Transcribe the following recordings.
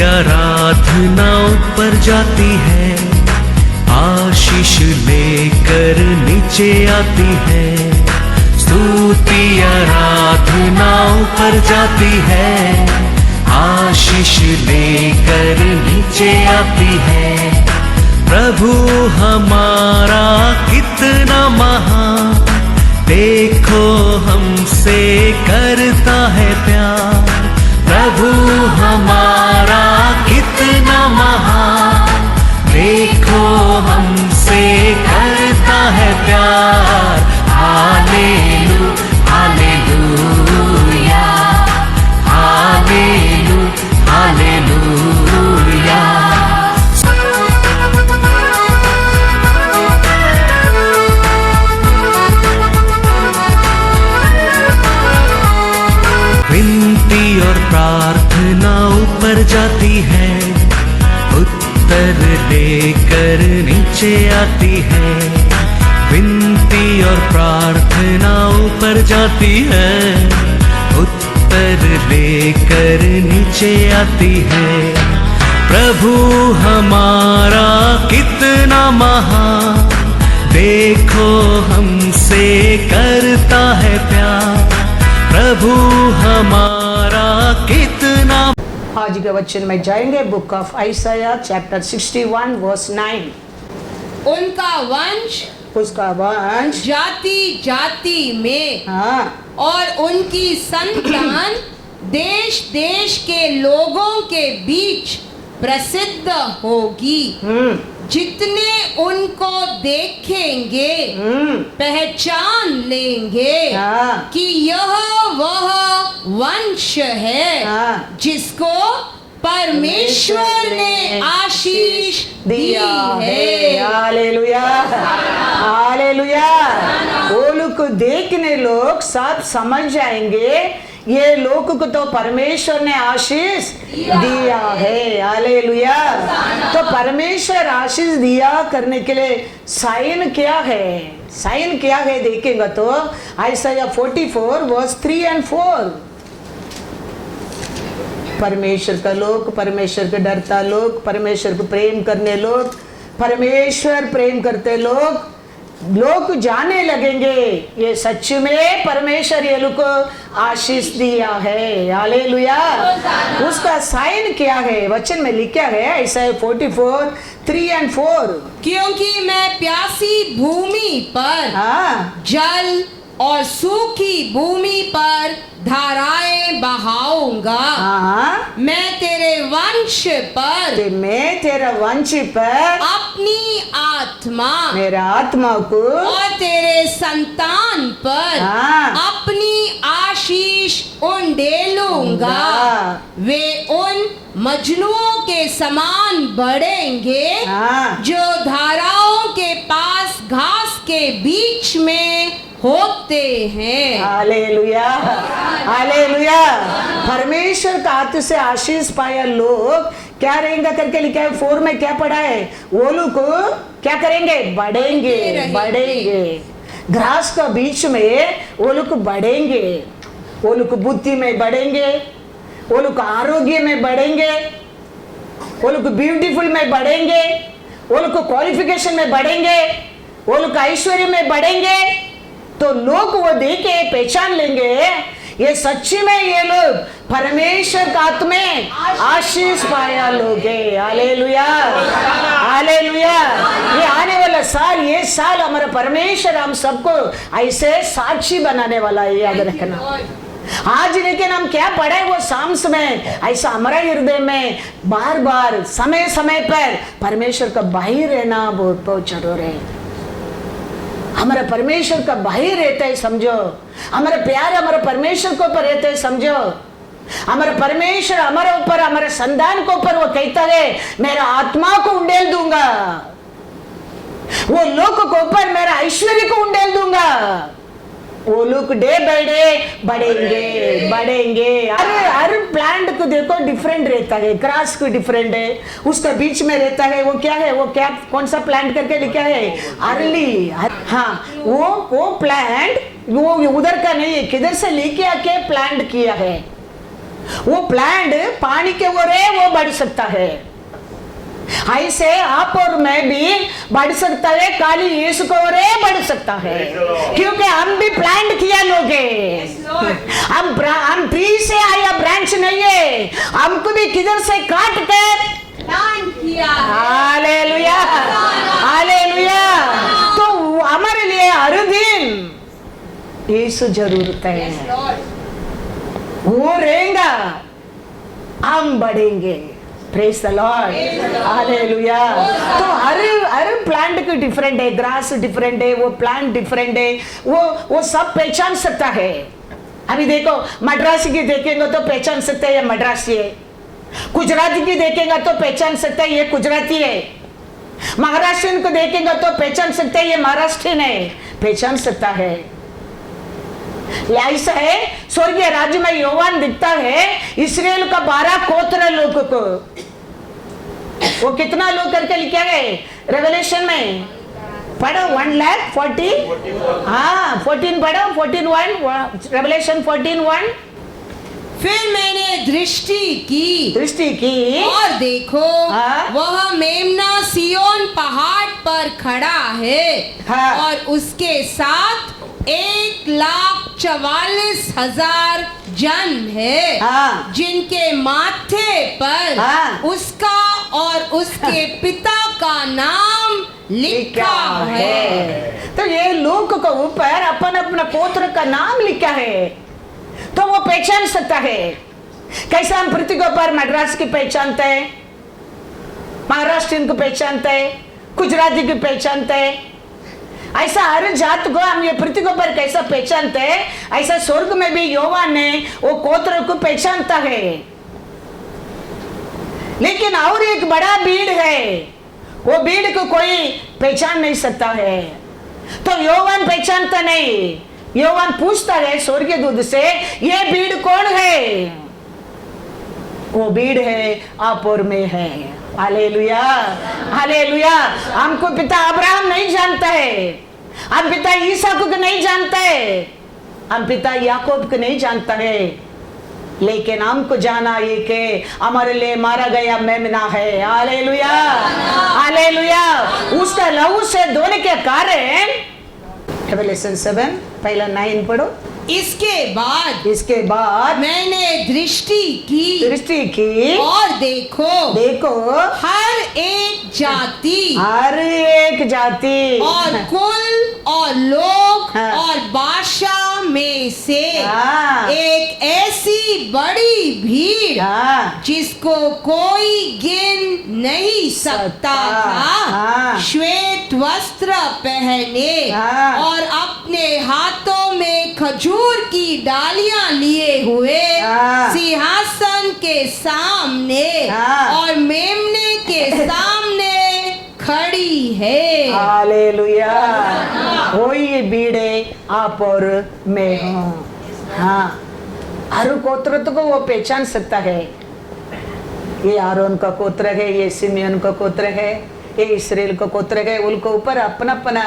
आराधना ऊपर जाती है, आशीष लेकर नीचे आती है। स्तुति आराधना ऊपर जाती है, आशीष लेकर नीचे आती है। प्रभु हमारा कितना महान, देखो हमसे करता है प्यार। प्रभु हमारा कितना महान, देखो हमसे करता है प्यार। हालेलू हालेलूया, हालेलू हालेलूया। विनती और प्रार्थना ऊपर जाती है, उत्तर लेकर नीचे आती है। विनती और प्रार्थना ऊपर जाती है, उत्तर लेकर नीचे आती है। प्रभु हमारा कितना महान, देखो हमसे करता है प्यार। प्रभु हमारा कितना। आज के वचन में जाएंगे बुक ऑफ आइसाया चैप्टर 61 वर्स 9। उनका वंश, उसका वंश जाति जाति में, हाँ, और उनकी संतान देश देश के लोगों के बीच प्रसिद्ध होगी। जितने उनको देखेंगे पहचान लेंगे कि यह वह वंश है जिसको परमेश्वर ने आशीष दी है। Hallelujah hallelujah. वो लोग को देखने लोग सब समझ जाएंगे ये लोग को तो परमेश्वर ने आशीष दिया है। हालेलुया। तो परमेश्वर आशीष दिया करने के लिए साइन क्या है? साइन क्या है देखेंगे तो आइसाया 44 वर्स 3 और 4। परमेश्वर का लोग, परमेश्वर के डरता लोग, परमेश्वर को प्रेम करने लोग, परमेश्वर प्रेम करते लोग जाने लगेंगे ये सच में परमेश्वर ये लोग को आशीष दिया है। हालेलुया। उसका साइन क्या है? वचन में लिखा है ऐसा 44 3 और 4। क्योंकि मैं प्यासी भूमि पर जल और सूखी भूमि पर धाराएं बहाऊंगा। मैं तेरे वंश पर, मैं तेरा वंश पर अपनी आत्मा, मेरा आत्मा को, और तेरे संतान पर अपनी आशीष उंडेलूंगा। वे उन मजनुओं के समान बढ़ेंगे जो धाराओं के पास घास के बीच में होते हैं। Hallelujah hallelujah. परमेश्वर का हाथ से आशीष पाया लोग क्या रहेंगे करके लिखा है 4 में क्या पढ़ा है? वो लोग क्या करेंगे? बढ़ेंगे बढ़ेंगे। घास का बीच में वो लोग बढ़ेंगे, वो लोग बुद्धि में बढ़ेंगे, वो लोग आरोग्य में बढ़ेंगे, वो लोग ब्यूटीफुल में बढ़ेंगे, वो लोग क्वालिफिकेशन में बढ़ेंगे, वो लोग ऐश्वर्य में बढ़ेंगे। तो लोग वो देखे पहचान लेंगे ये सच्ची में ये लोग परमेश्वर का हाथ में आशीष पाया लोग है। Hallelujah hallelujah. ये आने वाला साल, ये साल हमारा परमेश्वर हम सबको ऐसे साक्षी बनाने वाला है, याद रखना। आज लेकिन हम क्या पढ़े वो साम्स में ऐसा हमारा हृदय में बार बार समय समय पर परमेश्वर का बाहर रहना बहुत जरूरी है। हमारा परमेश्वर का बाहर रहता है समझो, हमारा प्यार हमारा परमेश्वर के ऊपर रहता है समझो। हमारा परमेश्वर हमारे ऊपर, हमारे संतान के ऊपर वो कहता है मेरा आत्मा को उंडेल दूंगा, वो लोग के ऊपर मेरा ऐश्वर्य को उंडेल दूंगा। वो लोग डे बाय डे बढ़ेंगे बढ़ेंगे। अरे हर प्लांट को देखो डिफरेंट रहता है, ग्रास को डिफरेंट है, उसका बीच में रहता है वो क्या है, वो क्या कौन सा प्लांट करके लिखा है? अर्ली। हाँ, वो प्लांट वो उधर का नहीं है, किधर से लेके आके प्लांट किया है। वो प्लांट पानी के ओरे वो बढ़ सकता है, ऐसे आप और मैं भी बढ़ सकता है, काली यीशु को ओरे बढ़ सकता है, क्योंकि हम भी प्लांट किया लोग हम ट्री से आया ब्रांच नहीं है, हमको भी किधर से काट कर प्लांट किया। Hallelujah, hallelujah. तो हमारे लिए हर दिन यीशु जरूरत है, वो रहेगा हम बढ़ेंगे। Praise the Lord, hallelujah. तो हर प्लांट की डिफरेंट है, ग्रास डिफरेंट है, वो प्लांट डिफरेंट है, वो सब पहचान सकता है। अभी देखो मद्रासी की देखेंगे तो पहचान सकते हैं ये मद्रासी है, गुजराती की देखेंगे तो पहचान सकते हैं ये गुजराती है, महाराष्ट्रियन को देखेंगे तो पहचान सकते हैं ये महाराष्ट्रियन है, पहचान सकता है। ऐसा है स्वर्गीय राज्य में योवान दिखता है इस्राएल का 12 गोत्र लोग को, वो कितना लोग करके लिखा गए रेवलेशन में, पढ़ो 1,40,000, हाँ 14 पढ़ो, 14:1, रेवलेशन 14:1। फिर मैंने दृष्टि की और देखो वह मेमना सियोन पहाड़ पर खड़ा है, और उसके साथ 1,44,000 जन है, जिनके माथे पर उसका और उसके पिता का नाम लिखा है। तो ये लोग को ऊपर अपन अपना गोत्र का नाम लिखा है, तो वो पहचान सकता है। कैसे हम पृथ्वी के ऊपर मद्रास की पहचानते हैं, महाराष्ट्रियन को पहचानते हैं, गुजराती की पहचानते हैं, ऐसा हर जात को हम ये पृथ्वी के ऊपर कैसा पहचानते हैं, ऐसा स्वर्ग में भी योवान ने वो गोत्र को पहचानता है। लेकिन और एक बड़ा भीड़ है, वो भीड़ को कोई पहचान नहीं सकता है, तो योवान पहचानता नहीं। योवान पूछता है स्वर्गीय दूत से, ये भीड़ कौन है? वो भीड़ है आप और मैं है। Hallelujah, hallelujah. हमको पिता अब्राहम नहीं जानता है, हम पिता ईसा को नहीं जानता है, हम पिता याकूब को नहीं जानता है, लेकिन हमको जाना ये कि हमारे लिए मारा गया मेमना है। Hallelujah, hallelujah. उसका लहू से धोने के कारण रेवलेशन 7 पहला 9 पढ़ो। इसके बाद मैंने दृष्टि की और देखो हर एक जाति और कुल और लोग और भाषा में से एक ऐसी बड़ी भीड़ जिसको कोई गिन नहीं सकता था, श्वेत वस्त्र पहने और अपने हाथों में खजूर की डालियां लिए हुए सिंहासन के सामने और मेमने के सामने खड़ी है। हालेलुया। वही भीड़े आप और मैं हूँ। हाँ, हर गोत्र को वो पहचान सकता है, ये आरोन का गोत्र है, ये सिमियन का गोत्र है, ये इस्राएल का गोत्र है, उनके ऊपर अपना अपना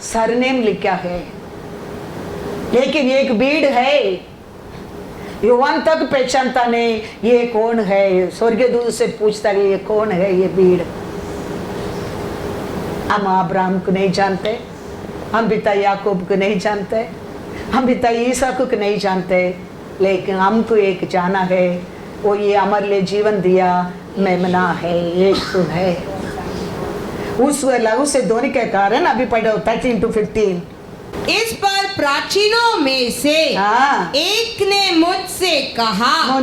सरनेम लिखा है। लेकिन एक भीड़ है, युवान तक पहचानता नहीं ये कौन है। स्वर्गीय दूत से पूछता है ये कौन है ये भीड़। हम अब्राहम को नहीं जानते, हम पिता याकूब को नहीं जानते, हम पिता ईसा को नहीं जानते, लेकिन हमको एक जाना है, वो ये हमारे लिए जीवन दिया मेमना है, यीशु है। उस लहू से धोने के कारण अभी पढ़ो 13-15। इस पर प्राचीनों में से एक ने मुझसे कहा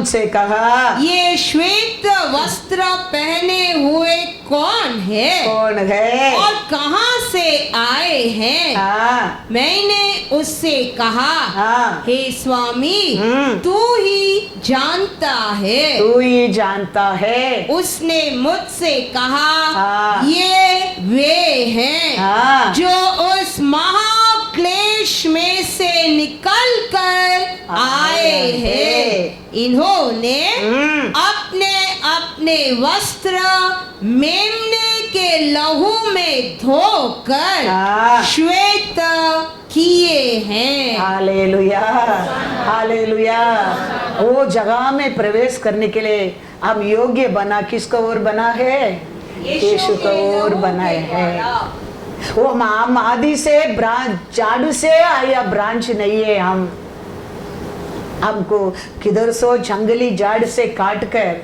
ये श्वेत वस्त्र पहने हुए कौन है और कहां से आए हैं? मैंने उससे कहा हे स्वामी तू ही जानता है। उसने मुझसे कहा ये वे हैं जो उस महाक्लेश में से निकल कर आए हैं। इन्होंने अपने अपने वस्त्र मेमने के लहू में धोकर श्वेत किए हैं। Hallelujah, hallelujah. वो जगह में प्रवेश करने के लिए हम योग्य बना, किसको और बना है? यीशु को और बनाए है। वो हम आदि से ब्रांच, झाड़ू से आया ब्रांच नहीं है। हमको किधर सो जंगली झाड़ से काट कर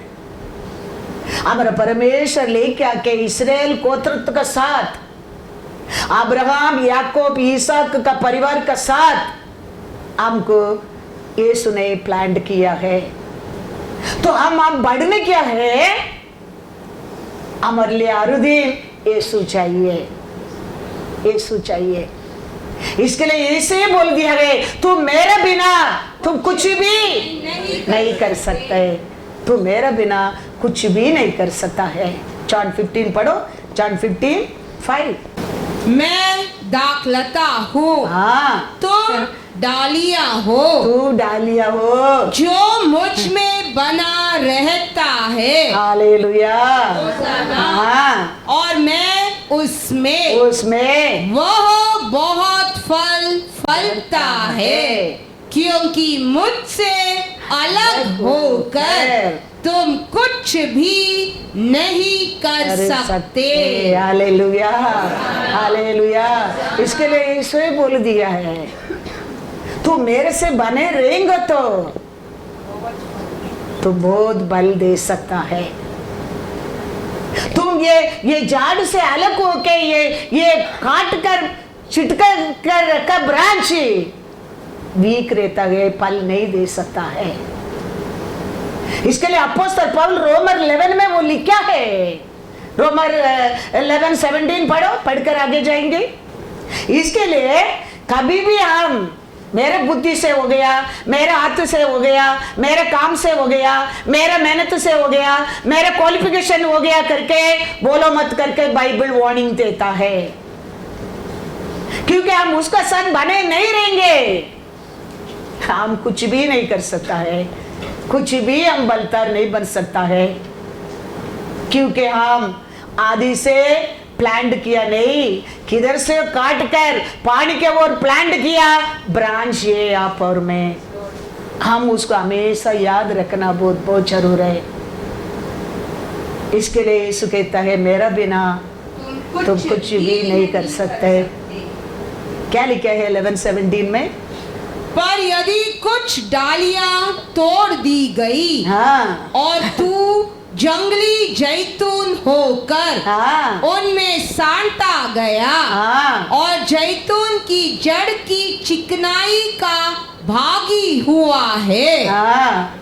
हमारा परमेश्वर लेके आके इस्राएल गोत्र का साथ, अब्राहम, याकूब, इसहाक का परिवार का साथ हमको यीशु ने प्लान किया है। तो हम बढ़ने क्या है? हमारे लिए हर दिन यीशु चाहिए, यीशु चाहिए। इसके लिए इसे बोल दिया है, तुम मेरे बिना तुम कुछ भी नहीं कर सकते। तुम मेरे बिना कुछ भी नहीं कर सकता है। जॉन 15 पढ़ो, जॉन 15:5। मैं दाखलता हूँ, हाँ, तुम डालियाँ हो। तू डालिया हो, जो मुझ में बना रहता है, हालेलुया, हाँ, और मैं उसमें, वह बहुत फल फलता है, क्योंकि मुझसे अलग होकर तुम कुछ भी नहीं कर सकते। Hallelujah, hallelujah. इसके लिए यीशु बोल दिया है, तू मेरे से बने रहेंगे तो बहुत बल दे सकता है। तुम ये झाड़ से अलग होके ये काट कर छिटका कर रखा ब्रांच वीक रहता है, फल नहीं दे सकता है। इसके लिए अपोस्तल पौल रोमर 11 में वो लिखा है, रोमर 11:17 पढ़ो, पढ़कर आगे जाएंगे। इसके लिए कभी भी हम मेरे बुद्धि से हो गया, मेरे हाथ से हो गया, मेरे काम से हो गया, मेरे मेहनत से हो गया, मेरे क्वालिफिकेशन हो गया करके बोलो मत करके बाइबल वार्निंग देता है, क्योंकि हम उसका संग बने नहीं रहेंगे। हम कुछ भी नहीं कर सकता है, कुछ भी हम बलतर नहीं बन सकता है, क्योंकि हम आदि से प्लांट किया नहीं, किधर से काट कर पानी के ओर प्लांट किया ब्रांच ये आप और मैं। हम उसको हमेशा याद रखना बहुत बहुत जरूर है। इसके लिए यीशु कहता है, मेरा बिना तुम कुछ भी नहीं कर सकते। क्या लिखा है 11:17 में? पर यदि कुछ डालियां तोड़ दी गई, हाँ, और तू जंगली जैतून होकर, हाँ, उनमें सांटा गया, हाँ, और जैतून की जड़ की चिकनाई का भागी हुआ है, हाँ,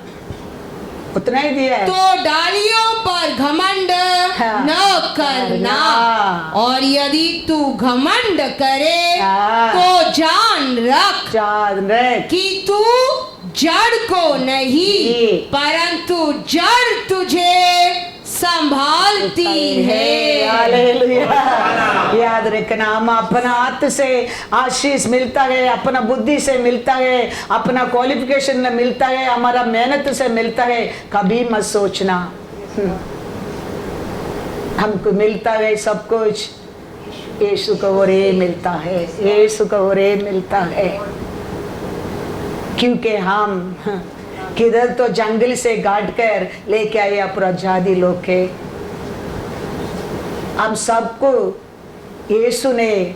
उतना ही दिया है। तो डालियों पर घमंड हाँ, न करना, और यदि तू घमंड करे हाँ, तो जान रख कि तू जड़ को नहीं परंतु जड़ तुझे संभालती है। हालेलुया। याद रखना, हम अपना हाथ से आशीष मिलता है, अपना बुद्धि से मिलता है, अपना क्वालिफिकेशन में मिलता है, हमारा मेहनत से मिलता है। कभी मत सोचना हमको मिलता है सब कुछ यीशु को और ये मिलता है, यीशु को और ये मिलता है। क्योंकि हम किधर तो जंगल से गाड़ कर लेके आए अपराधी लोग के, हम सबको यीशु ने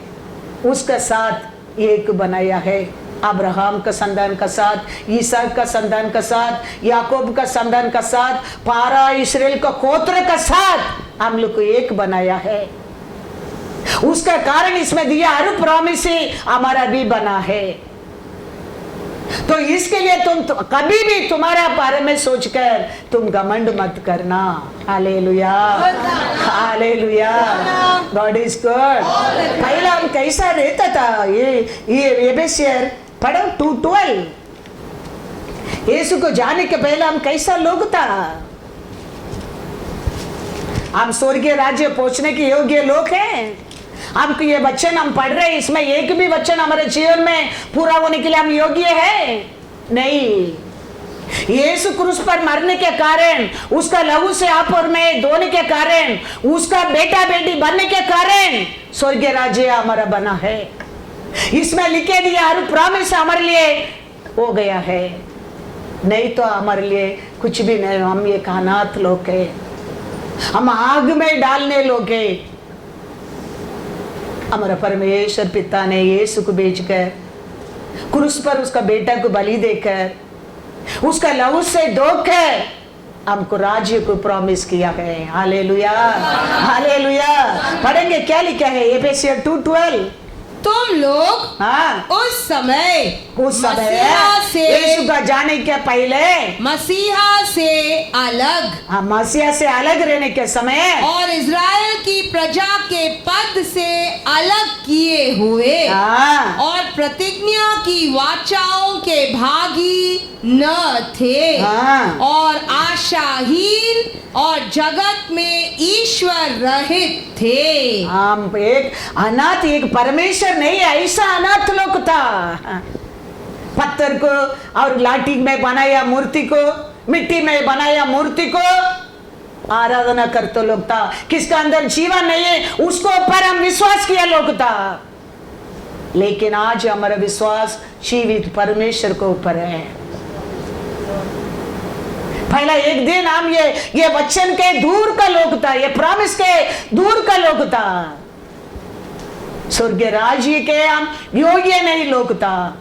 उसका साथ एक बनाया है। अब्राहम का संतान का साथ, इसहाक का संतान का साथ, याकूब का संतान का साथ, पारा इस्राएल का गोत्र का साथ हम लोग को एक बनाया है। उसका कारण इसमें दिया हर प्रॉमिस ही हमारा भी बना है। तो इसके लिए तुम कभी भी तुम्हारा बारे में सोचकर तुम घमंड मत करना। Hallelujah, hallelujah, God is good. पहला हम कैसा रहता था, ये एफेसियर पढ़ो 2:12। यीशु को जाने के पहले हम कैसा लोग था? हम स्वर्गीय राज्य पहुंचने के योग्य लोग हैं। हमको ये वचन हम पढ़ रहे हैं, इसमें एक भी वचन हमारे जीवन में पूरा होने के लिए हम योग्य है नहीं। यीशु क्रूस पर मरने के कारण, उसका लहू से आप और मैं धोने के कारण, उसका बेटा बेटी बनने के कारण स्वर्गीय राज्य हमारा बना है। इसमें लिखे दिया हर प्रॉमिस हमारे लिए हो गया है। नहीं तो हमारे लिए कुछ भी नहीं, हम एक अनाथ लोग है, हम आग में डालने लोग है। हमारा परमेश्वर पिता ने यीशु को भेजकर क्रूस पर उसका बेटा को बलि देकर उसका लहू से धोकर हमको राज्य को प्रॉमिस किया है। Hallelujah, hallelujah. पढ़ेंगे क्या लिखा है एफेसियर 2:12। तुम लोग हाँ, उस समय मसीहा से यीशु का जाने के पहले, मसीहा से अलग, हाँ, मसीहा से अलग रहने के समय और इज़राइल की प्रजा के पद से अलग किए हुए, हाँ, और प्रतिज्ञा की वाचाओं के भागी न थे, हाँ, और आशाहीन और जगत में ईश्वर रहित थे। हम एक अनाथ, एक परमेश्वर नहीं, ऐसा अनाथ लोग था। पत्थर को और लाठी में बनाया मूर्ति को, मिट्टी में बनाया मूर्ति को आराधना करते लोग था। किसका अंदर जीवन नहीं है उसको ऊपर हम विश्वास किया लोग था। लेकिन आज हमारा विश्वास जीवित परमेश्वर को ऊपर है। पहला एक दिन हम ये वचन के दूर का लोग था, ये प्रॉमिस के दूर का लोग था, स्वर्ग राज्य के हम योग्य नहीं लोग था।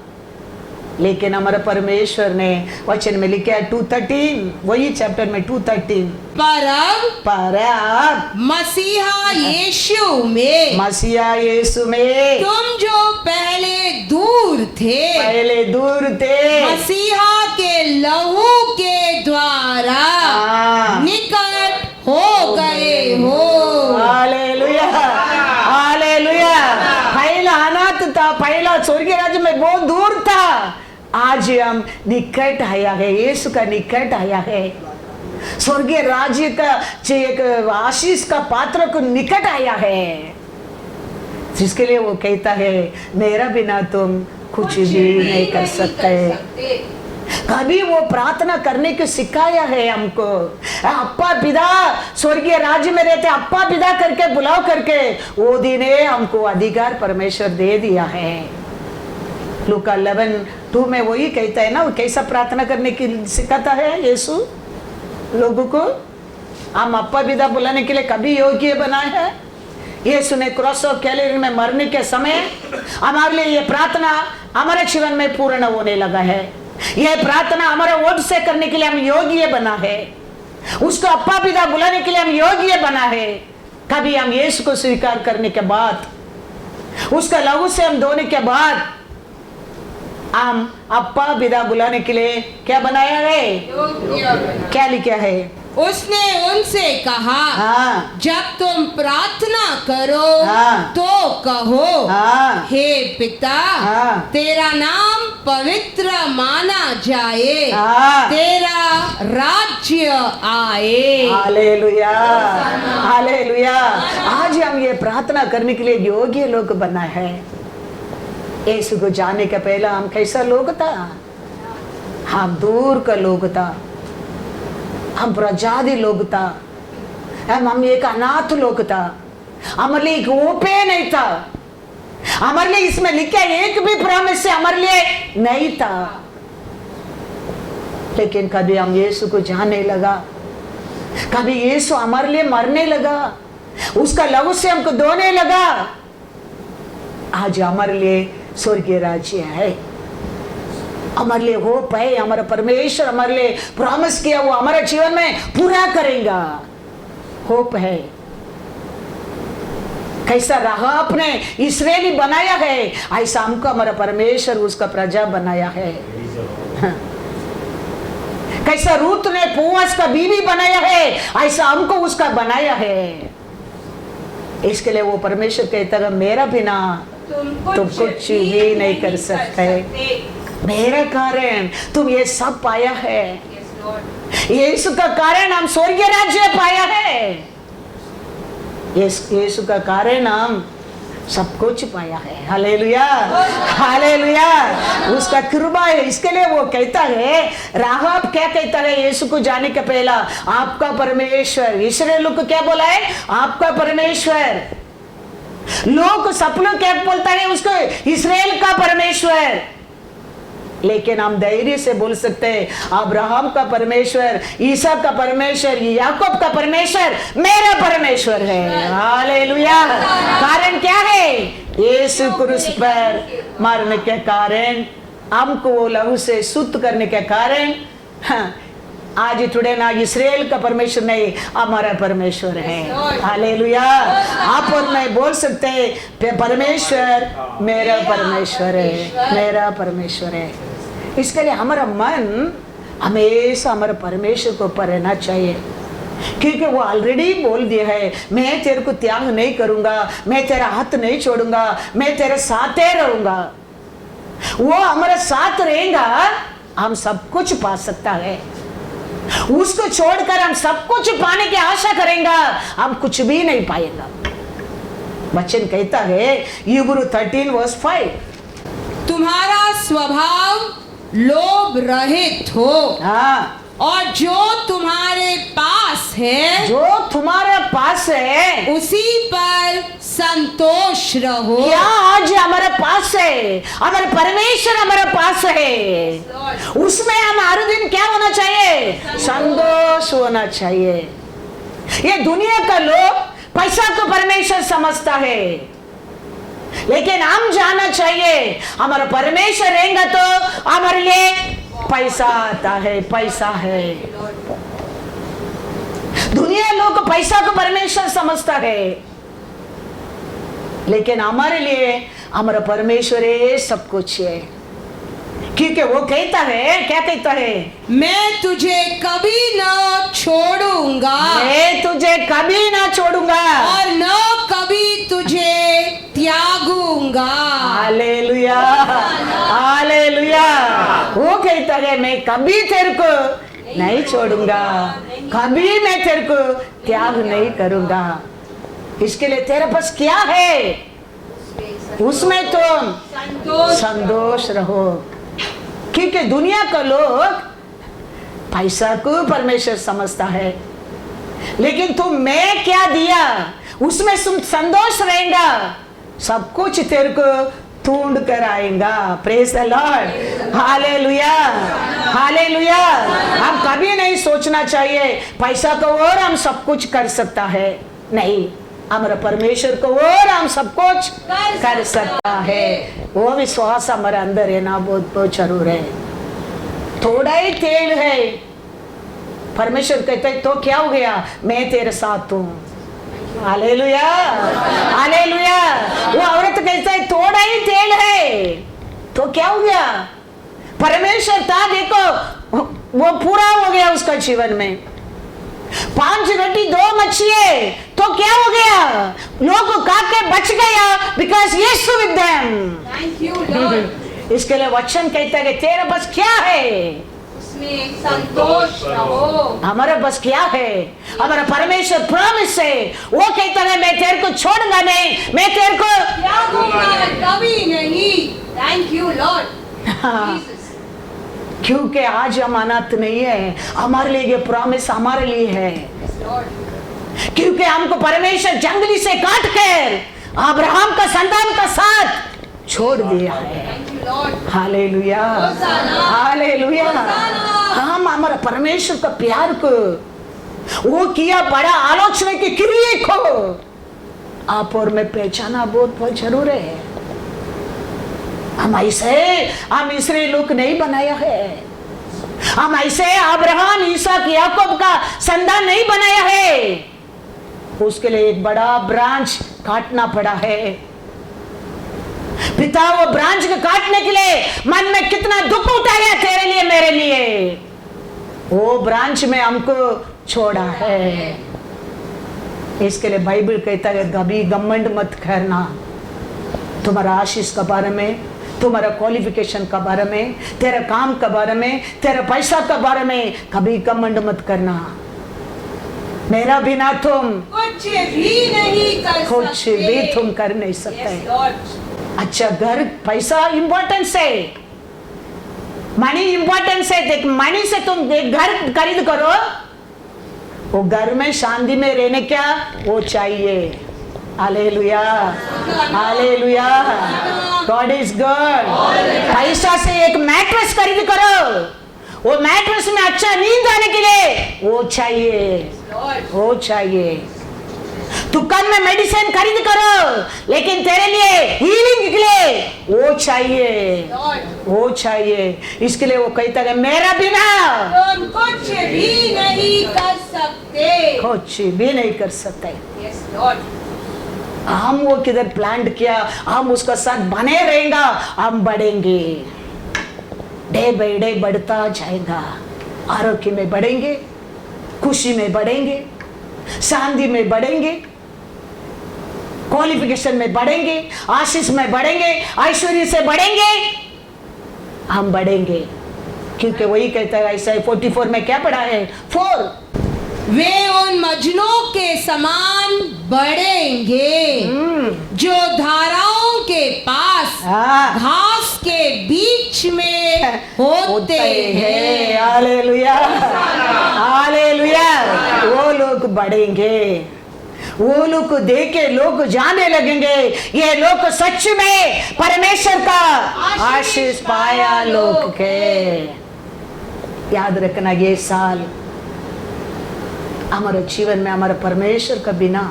लेकिन हमारा परमेश्वर ने वचन में लिखा है 2:13, वही चैप्टर में 2:13, पर अब मसीहा यीशु में, मसीहा यीशु में तुम जो पहले दूर थे, मसीहा के लहू के द्वारा निकट हो गए हो। Hallelujah, hallelujah. पहला अनाथ था, पहला स्वर्गीय राज्य में बहुत दूर था, आज हम निकट आया है, यीशु का निकट आया है। स्वर्गीय राज्य का एक आशीष का पात्र को निकट आया है, जिसके लिए वो कहता है मेरा बिना तुम कुछ भी नहीं कर सकते। कभी वो प्रार्थना करने को सिखाया है हमको। अप्पा पिता, स्वर्गीय राज्य में रहते अप्पा पिता करके बुलाओ करके, वो दिन हमको अधिकार परमेश्वर दे दिया है। लूका 11:2 में वही कहता है ना, वो कैसा प्रार्थना करने की सिखाता है यीशु लोगों को। हम अप्पा पिता बुलाने के लिए कभी योग्य बनाए हैं? यीशु ने क्रॉस ऑफ कैलवरी में मरने के समय हमारे लिए ये प्रार्थना हमारे जीवन में पूर्ण होने लगा है। यह प्रार्थना हमारे वोट से करने के लिए हम योग्य बना है, उसको अप्पा पिता बुलाने के लिए हम योग्य बना है। कभी हम यीशु को स्वीकार करने के बाद, उसका लहू से हम धोने के बाद, हम अप्पा पिता बुलाने के लिए क्या बनाया है? क्या लिखा है? उसने उनसे कहा, हाँ, जब तुम प्रार्थना करो हाँ, तो कहो, हाँ, हे पिता, हाँ, तेरा नाम पवित्र माना जाए, हाँ, तेरा राज्य आए। Hallelujah, hallelujah. आज हम ये प्रार्थना करने के लिए योग्य लोग बना है। यीशु को जाने का पहला हम कैसा लोग था? हम दूर का लोग था, हम प्रजाति लोग था, हम एक अनाथ लोग था, हमारे लिए एक ओपे नहीं था, हमारे लिए इसमें लिखा एक भी प्रॉमिस से हमारे लिए नहीं था। लेकिन कभी हम यीशु को जानने लगा, कभी यीशु हमारे लिए मरने लगा, उसका लहू से हमको धोने लगा, आज हमारे लिए स्वर्गीय राज्य है, हमारे लिए होप है। हमारा परमेश्वर हमारे लिए प्रॉमिस किया वो हमारे जीवन में पूरा करेगा, होप है। कैसा राहाब ने इस्राएली बनाया है, ऐसा हमको हमारा परमेश्वर उसका प्रजा बनाया है। कैसा रूत ने बोअज का बीवी बनाया है, ऐसा हमको उसका बनाया है। इसके लिए वो परमेश्वर कहता है मेरा बिना तुम कुछ भी नहीं कर सकते, मेरे कारण तुम ये सब पाया है। यीशु का कारण हम स्वर्गीय राज्य पाया है, यीशु का कारण हम सब कुछ पाया है। Hallelujah, hallelujah. उसका कृपा है, इसके लिए वो कहता है, राहाब क्या कहता है यीशु को जाने के पहला, आपका परमेश्वर। इस्राएल को क्या बोला है? आपका परमेश्वर। लोग सब लोग क्या बोलता है उसको? इस्राएल का परमेश्वर। लेकिन हम धैर्य से बोल सकते हैं अब्राहम का परमेश्वर, ईसाक का परमेश्वर, याकूब का परमेश्वर मेरा परमेश्वर है। हालेलुया। कारण क्या है? यीशु क्रूस पर मरने के कारण, हमको वो लहू से शुद्ध करने के कारण, आज थोड़े ना इस्राएल का परमेश्वर नहीं, हमारा परमेश्वर है। हालेलुया। आप और मैं बोल सकते हैं परमेश्वर मेरा परमेश्वर है, मेरा परमेश्वर है। इसके लिए हमारा मन हमेशा हमारे परमेश्वर को ऊपर रहना चाहिए, क्योंकि वो ऑलरेडी बोल दिया है मैं तेरे को त्याग नहीं करूंगा, मैं तेरा हाथ नहीं छोड़ूंगा, मैं तेरे साथ ही रहूंगा। वो हमारे साथ रहेगा, हम सब कुछ पा सकता है। उसको छोड़कर हम सब कुछ पाने की आशा करेंगे, हम कुछ भी नहीं पाएगा। वचन कहता है यूब्रू 13:5, तुम्हारा स्वभाव लोभ रहित हो, हाँ, और जो तुम्हारे पास है, जो तुम्हारे पास है उसी पर संतोष रहो। क्या आज हमारे पास है? हमारे परमेश्वर हमारे पास है, उसमें हम हर दिन क्या होना चाहिए? संतोष होना चाहिए। ये दुनिया का लोग पैसा को परमेश्वर समझता है, लेकिन हम जानना चाहिए हमारा परमेश्वर रहेगा तो हमारे लिए पैसा आता है, पैसा है। दुनिया लोग पैसा को परमेश्वर समझता है, लेकिन हमारे लिए हमारा परमेश्वर है, सब कुछ है। क्योंकि वो कहता है, क्या कहता है? मैं तुझे कभी न छोड़ूंगा, मैं तुझे कभी ना छोड़ूंगा और न कभी तुझे त्यागूंगा। Hallelujah, hallelujah. वो कहता है मैं कभी तेरे को नहीं छोड़ूंगा, कभी मैं तेरे को त्याग नहीं करूंगा। इसके लिए तेरे पास क्या है? उसमें तुम संतोष रहो। क्योंकि दुनिया का लोग पैसा को परमेश्वर समझता है, लेकिन तुम मैं क्या दिया उसमें तुम संतोष रहेगा, सब कुछ तेरे को ढूंढ कर आएगा। Praise the Lord, hallelujah, hallelujah. हम कभी नहीं सोचना चाहिए पैसा को और हम सब कुछ कर सकता है, नहीं, हमारा परमेश्वर को और हम सब कुछ कर सकता है। वो विश्वास हमारे अंदर है ना, बहुत बहुत जरूर है। थोड़ा ही तेल है, परमेश्वर कहते है तो क्या हो गया? मैं तेरे साथ हूँ। Hallelujah, hallelujah. वो औरत कहता है थोड़ा ही तेल है तो क्या हो गया? परमेश्वर था, देखो वो पूरा हो गया उसका जीवन में। 5 रोटी 2 मछली तो क्या हो गया? लोग खा के बच गया, because Yeshu with them. Thank you lord. इसके लिए वचन कहता है कि तेरे बस क्या है? उसमें संतोष रहो। हमारा बस क्या है? हमारा परमेश्वर प्रॉमिस है, वो कहता है मैं तेरे को छोड़ूंगा नहीं, मैं तेरे को त्यागूंगा कभी नहीं। Thank you Lord. क्योंकि आज हम अनाथ नहीं है, हमारे लिए ये प्रॉमिस हमारे लिए है। क्योंकि हमको परमेश्वर जंगली से काट कर अब्राहम का संतान का साथ छोड़ दिया है। Hallelujah, hallelujah. हम हमारा परमेश्वर का प्यार को, वो किया बड़ा आलोचना की क्रिया को आप और मैं पहचाना बहुत बहुत जरूर है। हम इस्राएल लोग नहीं बनाया है, हम ऐसे अब्राहम इसहाक याकूब का संतान नहीं बनाया है। उसके लिए एक बड़ा ब्रांच काटना पड़ा है। पिता वो ब्रांच को काटने के लिए मन में कितना दुख उठाया तेरे लिए मेरे लिए, वो ब्रांच में हमको छोड़ा है। इसके लिए बाइबल कहता है कभी घमंड मत करना। तुम्हारा आशीष के बारे में, तुम्हारा क्वालिफिकेशन के बारे में, तेरा काम के बारे में, तेरा पैसा के बारे में कभी घमंड मत करना। मेरा बिना तुम कुछ भी नहीं कर सकते। कुछ भी तुम कर नहीं सकते। अच्छा, घर पैसा इंपॉर्टेंस है, मनी इंपॉर्टेंस है। देख, मनी से तुम घर खरीद करो, वो घर में शांति में रहने क्या वो चाहिए। Hallelujah, hallelujah, God is good. पैसा से एक मैट्रेस खरीद करो, वो मैट्रेस में अच्छा नींद आने के लिए वो चाहिए, वो चाहिए। दुकान में मेडिसिन खरीद करो, लेकिन तेरे लिए हीलिंग के लिए वो चाहिए, वो चाहिए। इसके लिए वो कहता है मेरा बिना तुम कुछ भी नहीं कर सकते। कुछ भी नहीं कर सकते। Yes Lord. हम वो किधर प्लान किया, हम उसका साथ बने रहेंगे, हम बढ़ेंगे, डे बाय डे बढ़ता जाएगा। आरोग्य में बढ़ेंगे, खुशी में बढ़ेंगे, शांति में बढ़ेंगे, क्वालिफिकेशन में बढ़ेंगे, आशीष में बढ़ेंगे, ऐश्वर्य से बढ़ेंगे, हम बढ़ेंगे। क्योंकि वही कहता है ऐसा 44 में क्या पढ़ा है 4, वे उन मजनों के समान बढ़ेंगे जो धाराओं के पास हाँ। घास के बीच में होते हैं। Hallelujah, hallelujah. वो लोग बढ़ेंगे, वो लोग को देख के लोग जाने लगेंगे ये लोग सच में परमेश्वर का आशीष पाया लोग के। याद रखना ये साल हमारे जीवन में हमारे परमेश्वर का बिना,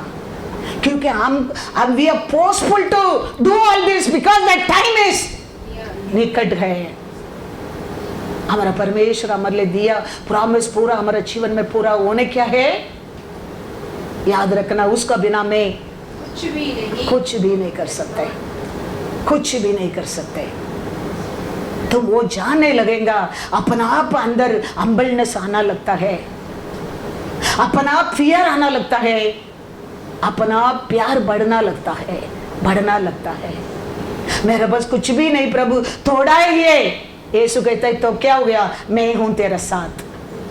क्योंकि हम वी आर पोस्टफुल to do all this because that time is निकट है। हमारा परमेश्वर हमारे लिए दिया प्रॉमिस पूरा हमारे जीवन में पूरा होने क्या है, याद रखना उसका बिना मैं कुछ भी नहीं कर सकते, कुछ भी नहीं कर सकते। तो वो जानने लगेगा, अपना आप अंदर हम्बलनेस आना लगता है, अपना आप फियर आना लगता है, अपना आप प्यार बढ़ना लगता है, बढ़ना लगता है। मेरा बस कुछ भी नहीं प्रभु, थोड़ा ही है। यीशु कहता है तो क्या हो गया, मैं हूं तेरे साथ,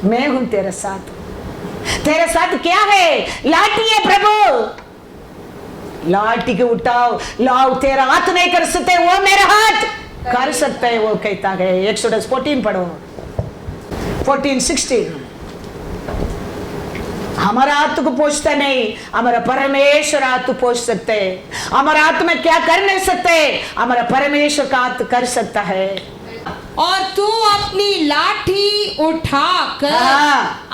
मैं हूं तेरे साथ। तेरे साथ क्या है, लाठी है प्रभु, लाठी के उठाओ लाओ, तेरा हाथ नहीं कर सकते, वो मेरा हाथ कर सकता है। वो कहता है एक्सोडस 14 पढ़ो, 14-16। हमारा हाथ को पहुंचता नहीं, हमारा परमेश्वर हाथ पहुंच सकते। हमारा हाथ में क्या कर नहीं सकते, हमारा परमेश्वर का हाथ कर सकता है। और तू अपनी लाठी उठाकर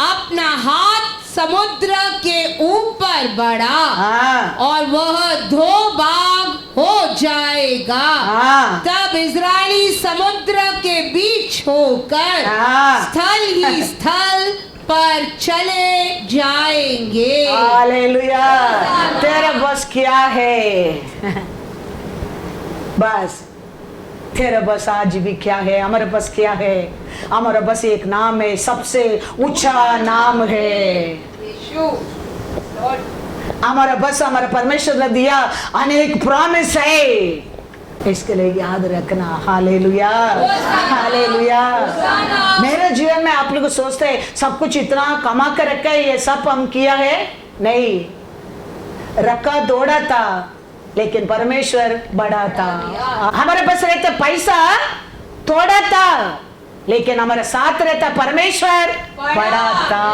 अपना हाथ समुद्र के ऊपर बढ़ा और वह 2 भाग हो जाएगा। तब इजरायली समुद्र के बीच होकर स्थल ही स्थल पर चले जाएंगे। हालेलुया। तेरा बस क्या है, बस तेरा बस आज भी क्या है, हमारे बस क्या है, हमारा बस एक नाम है, सबसे ऊंचा नाम है हमारा बस। हमारा परमेश्वर ने दिया अनेक प्रॉमिस है, इसके लिए याद रखना। Hallelujah, hallelujah. मेरे जीवन में आप लोग सोचते हैं सब कुछ इतना कमा कर रखा है, ये सब हम किया है, नहीं, रखा दौड़ा था लेकिन परमेश्वर बड़ा था। हमारे पास रहता पैसा थोड़ा था लेकिन हमारे साथ रहता परमेश्वर बड़ा था,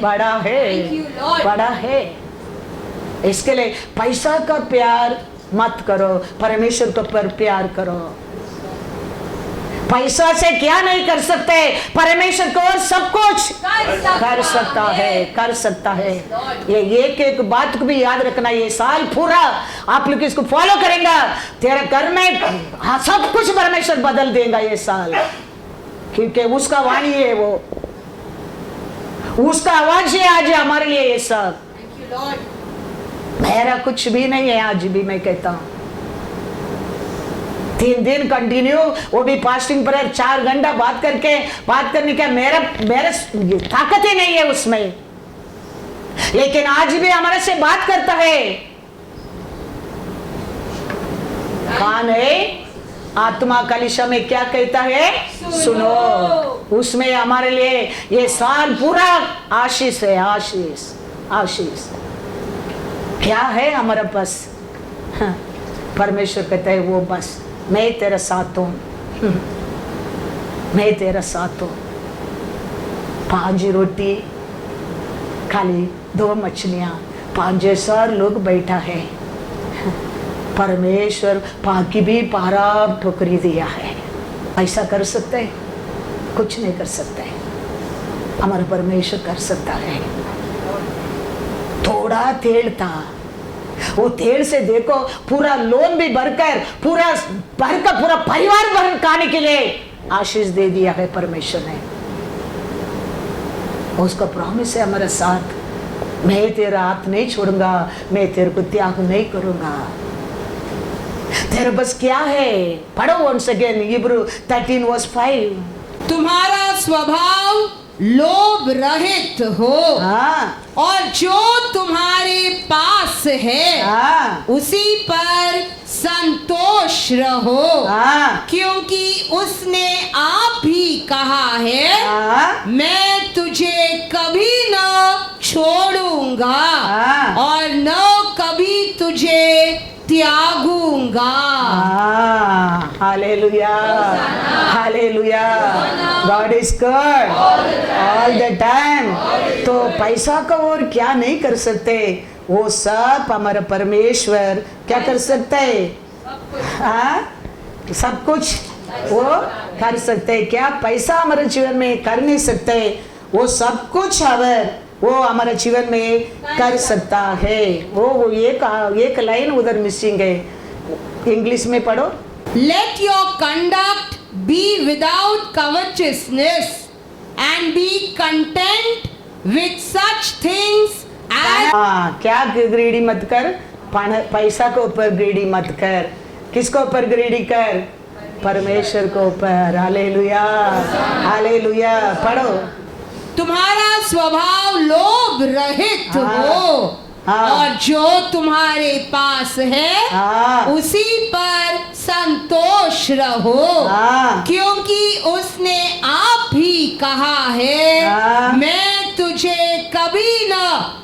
बड़ा है, बड़ा है। इसके लिए पैसा का प्यार मत करो, परमेश्वर को पर प्यार करो। पैसा से क्या नहीं कर सकते, परमेश्वर को सब कुछ कर सकता है, कर सकता है। ये एक एक बात को भी याद रखना, ये साल पूरा आप लोग इसको फॉलो करेंगे, तेरे घर में सब कुछ परमेश्वर बदल देगा ये साल, क्योंकि उसका वाणी है, वो उसका आवाज है आज हमारे लिए ये सब। मेरा कुछ भी नहीं है, आज भी मैं कहता हूँ 3 दिन कंटिन्यू, वो भी फास्टिंग पर 4 घंटा बात करने का मेरा ताकत ही नहीं है उसमें, लेकिन आज भी हमारे से बात करता है। कान है, आत्मा कलिशा में क्या कहता है सुनो। उसमें हमारे लिए ये साल पूरा आशीष है, आशीष, आशीष। क्या है हमारा बस, परमेश्वर कहता है वो बस मैं तेरा साथ हूं, मैं तेरा साथ हूं। 5 रोटी खाली 2 मछलियां, 5,000 लोग बैठा है, परमेश्वर पाकी भी पारा ठोकरी दिया है। ऐसा कर सकते हैं? कुछ नहीं कर सकते। हमारा परमेश्वर कर सकता है। थोड़ा तेल था, वो तेल से देखो पूरा लोन भी भरकर पूरा परिवार भर खाने के लिए आशीष दे दिया है परमेश्वर ने। उसका प्रॉमिस है हमारे साथ, मैं तेरा हाथ नहीं छोड़ूंगा, मैं तेरे को त्याग नहीं करूंगा। तेरे बस क्या है? पढ़ो once again Hebrew 13:5। तुम्हारा स्वभाव लोभ रहित हो हाँ और जो तुम्हारे पास है हाँ उसी पर संतोष रहो, हाँ क्योंकि उसने आप ही कहा है, हाँ मैं तुझे कभी न छोड़ूंगा हाँ। और न कभी तुझे त्यागूंगा। Hallelujah, hallelujah. God is good all the time. तो पैसा का और क्या नहीं कर सकते, वो सब हमारा परमेश्वर क्या कर सकता है? हाँ, सब कुछ वो कर सकते हैं। क्या पैसा हमारे जीवन में कर नहीं सकते? वो सब कुछ वो हमारे जीवन में कर सकता है। वो एक लाइन उधर मिसिंग है, इंग्लिश में पढ़ो। Let your conduct be without covetousness and be content with such things as हाँ, क्या ग्रीडी मत कर, पैसा के ऊपर ग्रीडी मत कर। किसको ऊपर ग्रीडी कर? परमेश्वर को ऊपर। Hallelujah, hallelujah. पढ़ो। तुम्हारा स्वभाव लोभ रहित हो हाँ। और जो तुम्हारे पास है हाँ। उसी पर संतोष रहो, हाँ। क्योंकि उसने आप ही कहा है, हाँ। मैं तुझे कभी न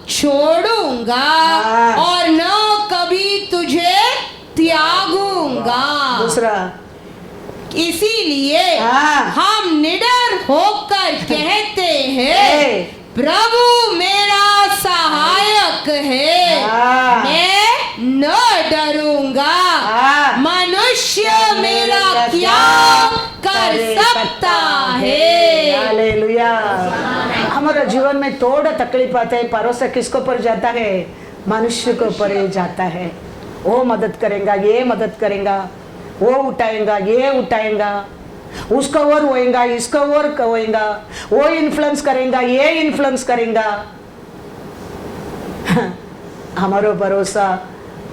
छोड़ूंगा हाँ। और न कभी तुझे त्यागूंगा। दूसरा, इसीलिए हाँ। हम निडर होकर कहते हैं, प्रभु मेरा सहायक है, हाँ। मैं न डरूंगा। हाँ। मनुष्य मेरा क्या कर सकता है? हालेलुया। हमारा जीवन में थोड़ा तकलीफ आता है, भरोसा किसको पर जाता है? मनुष्य को पर जाता है। वो मदद करेगा, ये मदद करेगा, वो उठाएगा, ये उठाएगा, उसका और होएगा, इसका और होएगा, वो इन्फ्लुएंस करेगा, ये इन्फ्लुएंस करेगा। हमारा भरोसा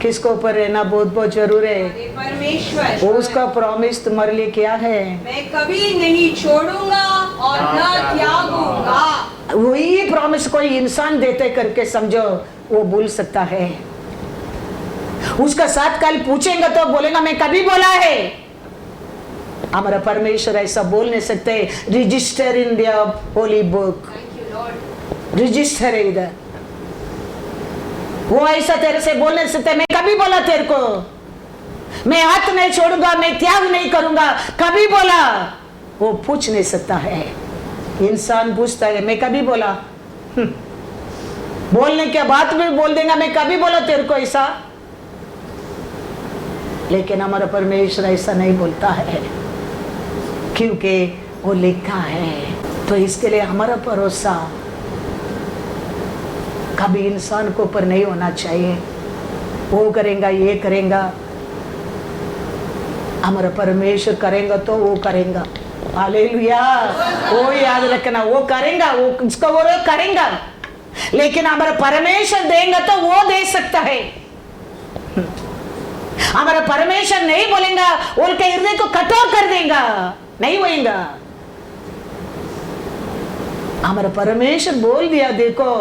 किसको ऊपर रहना बहुत बहुत जरूर है। परमेश्वर। उसका प्रॉमिस तुम्हारे लिए क्या है? मैं कभी नहीं छोड़ूंगा और न त्यागूंगा। वही प्रॉमिस कोई इंसान देते करके समझो वो भूल सकता है। उसका साथ कल पूछेंगे तो बोलेगा मैं कभी बोला है? हमारा परमेश्वर ऐसा बोल नहीं सकते। Register in the Holi book, register है इधर। वो ऐसा तेरे से बोल नहीं सकते मैं कभी बोला तेरे को, मैं हाथ नहीं छोड़ूंगा, मैं त्याग नहीं करूंगा, कभी बोला? वो पूछ नहीं सकता है। इंसान पूछता है मैं कभी बोला? बोलने के बाद भी बोल देगा मैं कभी बोला तेरे को ऐसा? लेकिन हमारा परमेश्वर ऐसा नहीं बोलता है, क्योंकि वो लिखा है। तो इसके लिए हमारा भरोसा कभी इंसान को ऊपर नहीं होना चाहिए। वो करेगा, ये करेगा, हमारा परमेश्वर करेगा तो वो करेगा। हालेलुया। वो याद रखना, वो करेगा, वो उसका वो करेगा। लेकिन हमारा परमेश्वर देगा तो वो दे सकता है। हमारा परमेश्वर नहीं बोलेगा, उनके हृदय को कठोर कर देगा, नहीं होएगा। हमारा परमेश्वर बोल दिया, देखो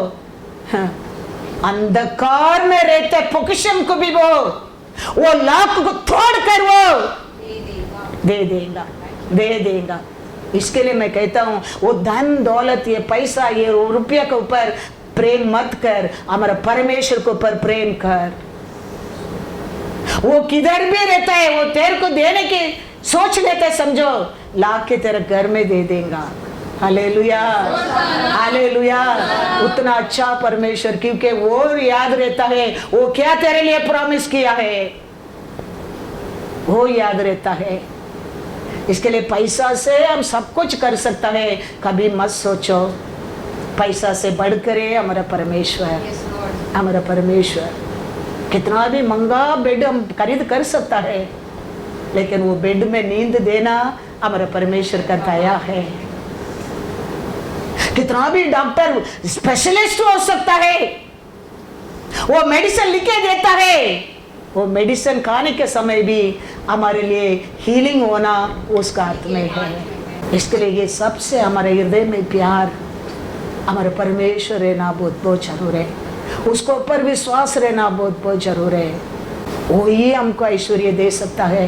अंधकार में रहते पोकिशम को भी वो लाख को तोड़कर वो दे देगा, दे देगा। इसके लिए मैं कहता हूं वो धन दौलत, ये पैसा, ये रुपया के ऊपर प्रेम मत कर, हमारा परमेश्वर के ऊपर प्रेम कर। वो किधर भी रहता है, वो तेरे को देने की सोच लेते, समझो ला के तेरे घर में दे देगा। Hallelujah, hallelujah. उतना अच्छा परमेश्वर, क्योंकि वो याद रहता है वो क्या तेरे लिए प्रॉमिस किया है। वो याद रहता है। इसके लिए पैसा से हम सब कुछ कर सकता है, कभी मत सोचो पैसा से बढ़कर है हमारा परमेश्वर। हमारा परमेश्वर कितना भी महंगा बेड हम खरीद कर सकता है, लेकिन वो बेड में नींद देना हमारा परमेश्वर का दया है। कितना भी डॉक्टर स्पेशलिस्ट हो सकता है, वो मेडिसिन लिख के देता है, वो मेडिसिन खाने के समय भी हमारे लिए हीलिंग होना उसका हाथ में है। इसके लिए ये सबसे हमारे हृदय में प्यार हमारे परमेश्वर रहना बहुत बहुत जरूर है। उसको ऊपर विश्वास रहना बहुत बहुत जरूर है। वो ही हमको ऐश्वर्य दे सकता है,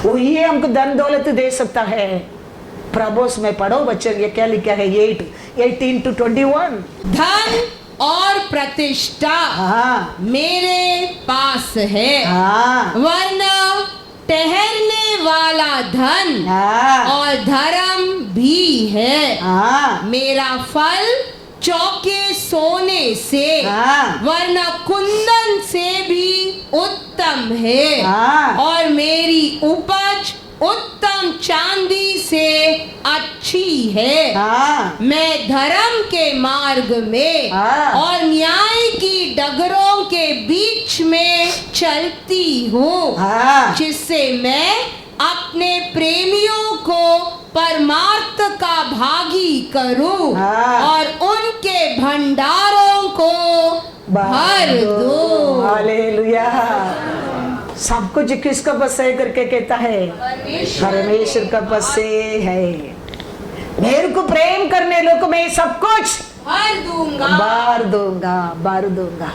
वो ही हमको धन दौलत दे सकता है। प्रभुस में पढ़ो बच्चों, ये क्या लिखा है 8:18-21। धन और प्रतिष्ठा हाँ मेरे पास है, हाँ वरना ठहरने वाला धन हाँ और धर्म भी है। हाँ मेरा फल चौके सोने से हाँ। वरना कुंदन से भी उत्तम है, हाँ। और मेरी उपज उत्तम चांदी से अच्छी है। हाँ मैं धर्म के मार्ग में हाँ। और न्याय की डगरों के बीच में चलती हूँ, हाँ जिससे मैं अपने प्रेमियों को परमार्थ का भागी करूं हाँ। और उनके भंडारों को भर दूं। हालेलुया। सब कुछ किसका बस है करके कहता है, परमेश्वर का बस है। मेरे को प्रेम करने लोग को मैं सब कुछ भर दूंगा, बार दूंगा।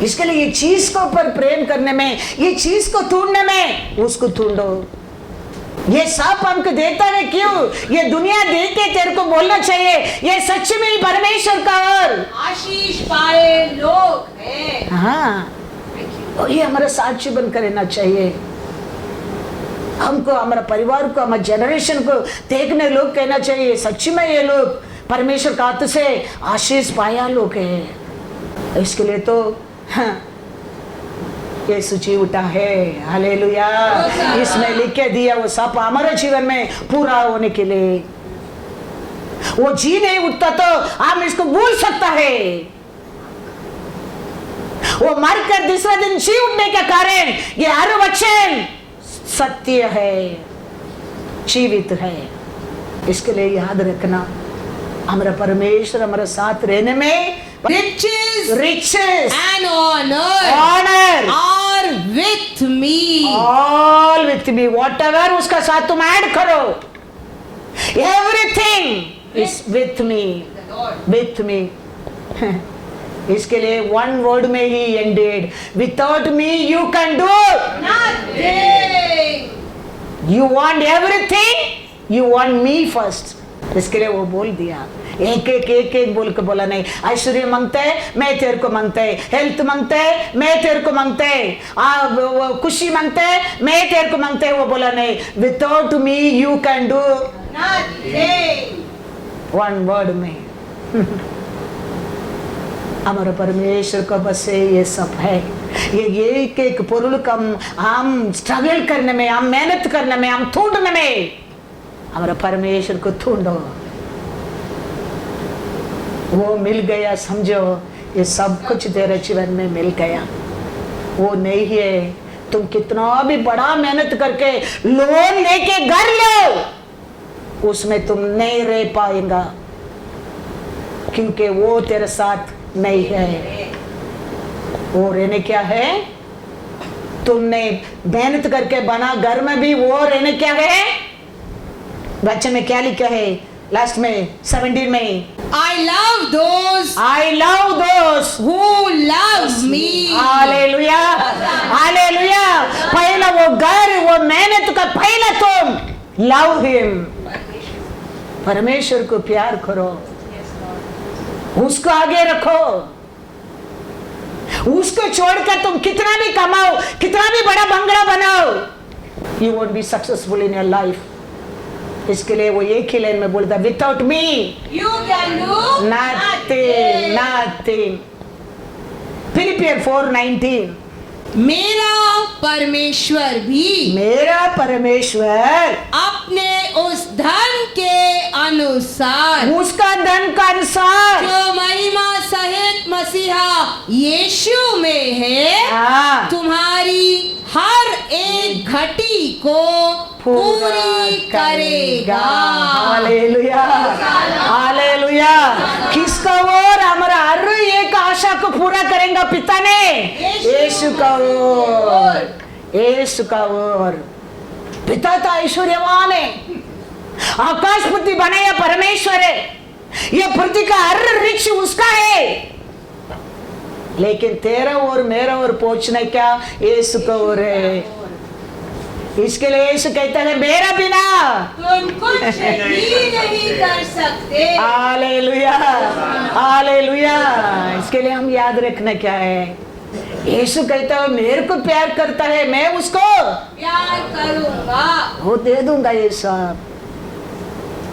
इसके लिए ये चीज को ऊपर प्रेम करने में, ये चीज को ढूंढने में उसको ढूंढो। ये सब हमको देता है क्यों? ये दुनिया देख के तेरे को बोलना चाहिए ये सच में परमेश्वर का और आशीष पाए लोग हैं। हाँ, और ये हमारा साक्षी बनकर रहना चाहिए। हमको, हमारा परिवार को, हमारे जनरेशन को देखने लोग कहना चाहिए सच्ची में ये लोग परमेश्वर का हाथ से आशीष पाया लोग है। इसके लिए तो ये सूची उठा है। हालेलुया। इसमें लिख के दिया वो सब हमारे जीवन में पूरा होने के लिए। वो जी नहीं उठता तो हम इसको भूल सकता है। वो मरकर दूसरा दिन जी उठने के कारण ये हर वचन सत्य है, जीवित है। इसके लिए याद रखना हमारा परमेश्वर हमारे साथ रहने में riches and honor are with me, all with me, whatever उसका साथ तुम ऐड करो, everything is with me इसके लिए वन वर्ड में ही ended, without me you can do nothing. You want everything, you want me first। इसके लिए वो बोल दिया, एक एक बोल के बोला नहीं। ऐश्वर्य मांगते मैं तेरे को मांगते, हेल्थ मांगते मैं तेरे को मांगते, खुशी मांगते मैं तेरे को मांगते, वो बोला नहीं without me you can do nothing। One word में हमारा परमेश्वर का बस ये सब है। ये एक पुरुल कम हम स्ट्रगल करने में, हम मेहनत करने में, हम ढूंढने में, हमारा परमेश्वर को ढूंढो। वो मिल गया, समझो ये सब कुछ तेरे जीवन में मिल गया। वो नहीं है तुम कितना भी बड़ा मेहनत करके लोन लेके घर लो, उसमें तुम नहीं रह पाएगा, क्योंकि वो तेरे साथ नहीं है। वो रहने क्या है, तुमने मेहनत करके बना घर में भी वो रहने क्या है। बच्चे में क्या लिखा है लास्ट में 17 में, I love those who love me। Hallelujah, hallelujah. पहला वो घर, वो मेहनत का पहला तुम लव हिम, परमेश्वर को प्यार करो, उसको आगे रखो। उसको छोड़कर तुम कितना भी कमाओ, कितना भी बड़ा बंगला बनाओ, you won't be successful in your life। इसके लिए वो एक ही लाइन में बोलता without me You can do nothing। फिलिपियर 4:19 मेरा परमेश्वर भी मेरा परमेश्वर अपने उस धन के अनुसार उसका धन का अनुसार जो महिमा सहित मसीहा यीशु में है हाँ, तुम्हारी हर एक घटी को पूरी करेगा। Hallelujah, hallelujah. किसका ओर? हमारा हर एक आशा को पूरा करेगा पिता ने, यीशु का ओर, यीशु का ओर। पिता तो ऐश्वर्यवान है, आकाशपति बनाया परमेश्वर है, ये पृथ्वी का हर रिच उसका है, लेकिन तेरा और मेरा और पहुंचना क्या? यीशु का ओर है। इसके लिए यीशु कहता है मेरा बिना तुम कुछ भी नहीं कर सकते। Hallelujah, hallelujah. इसके लिए हम याद रखना क्या है? यीशु कहता है मेरे को प्यार करता है, मैं उसको प्यार करूंगा, वो दे दूंगा। ये सब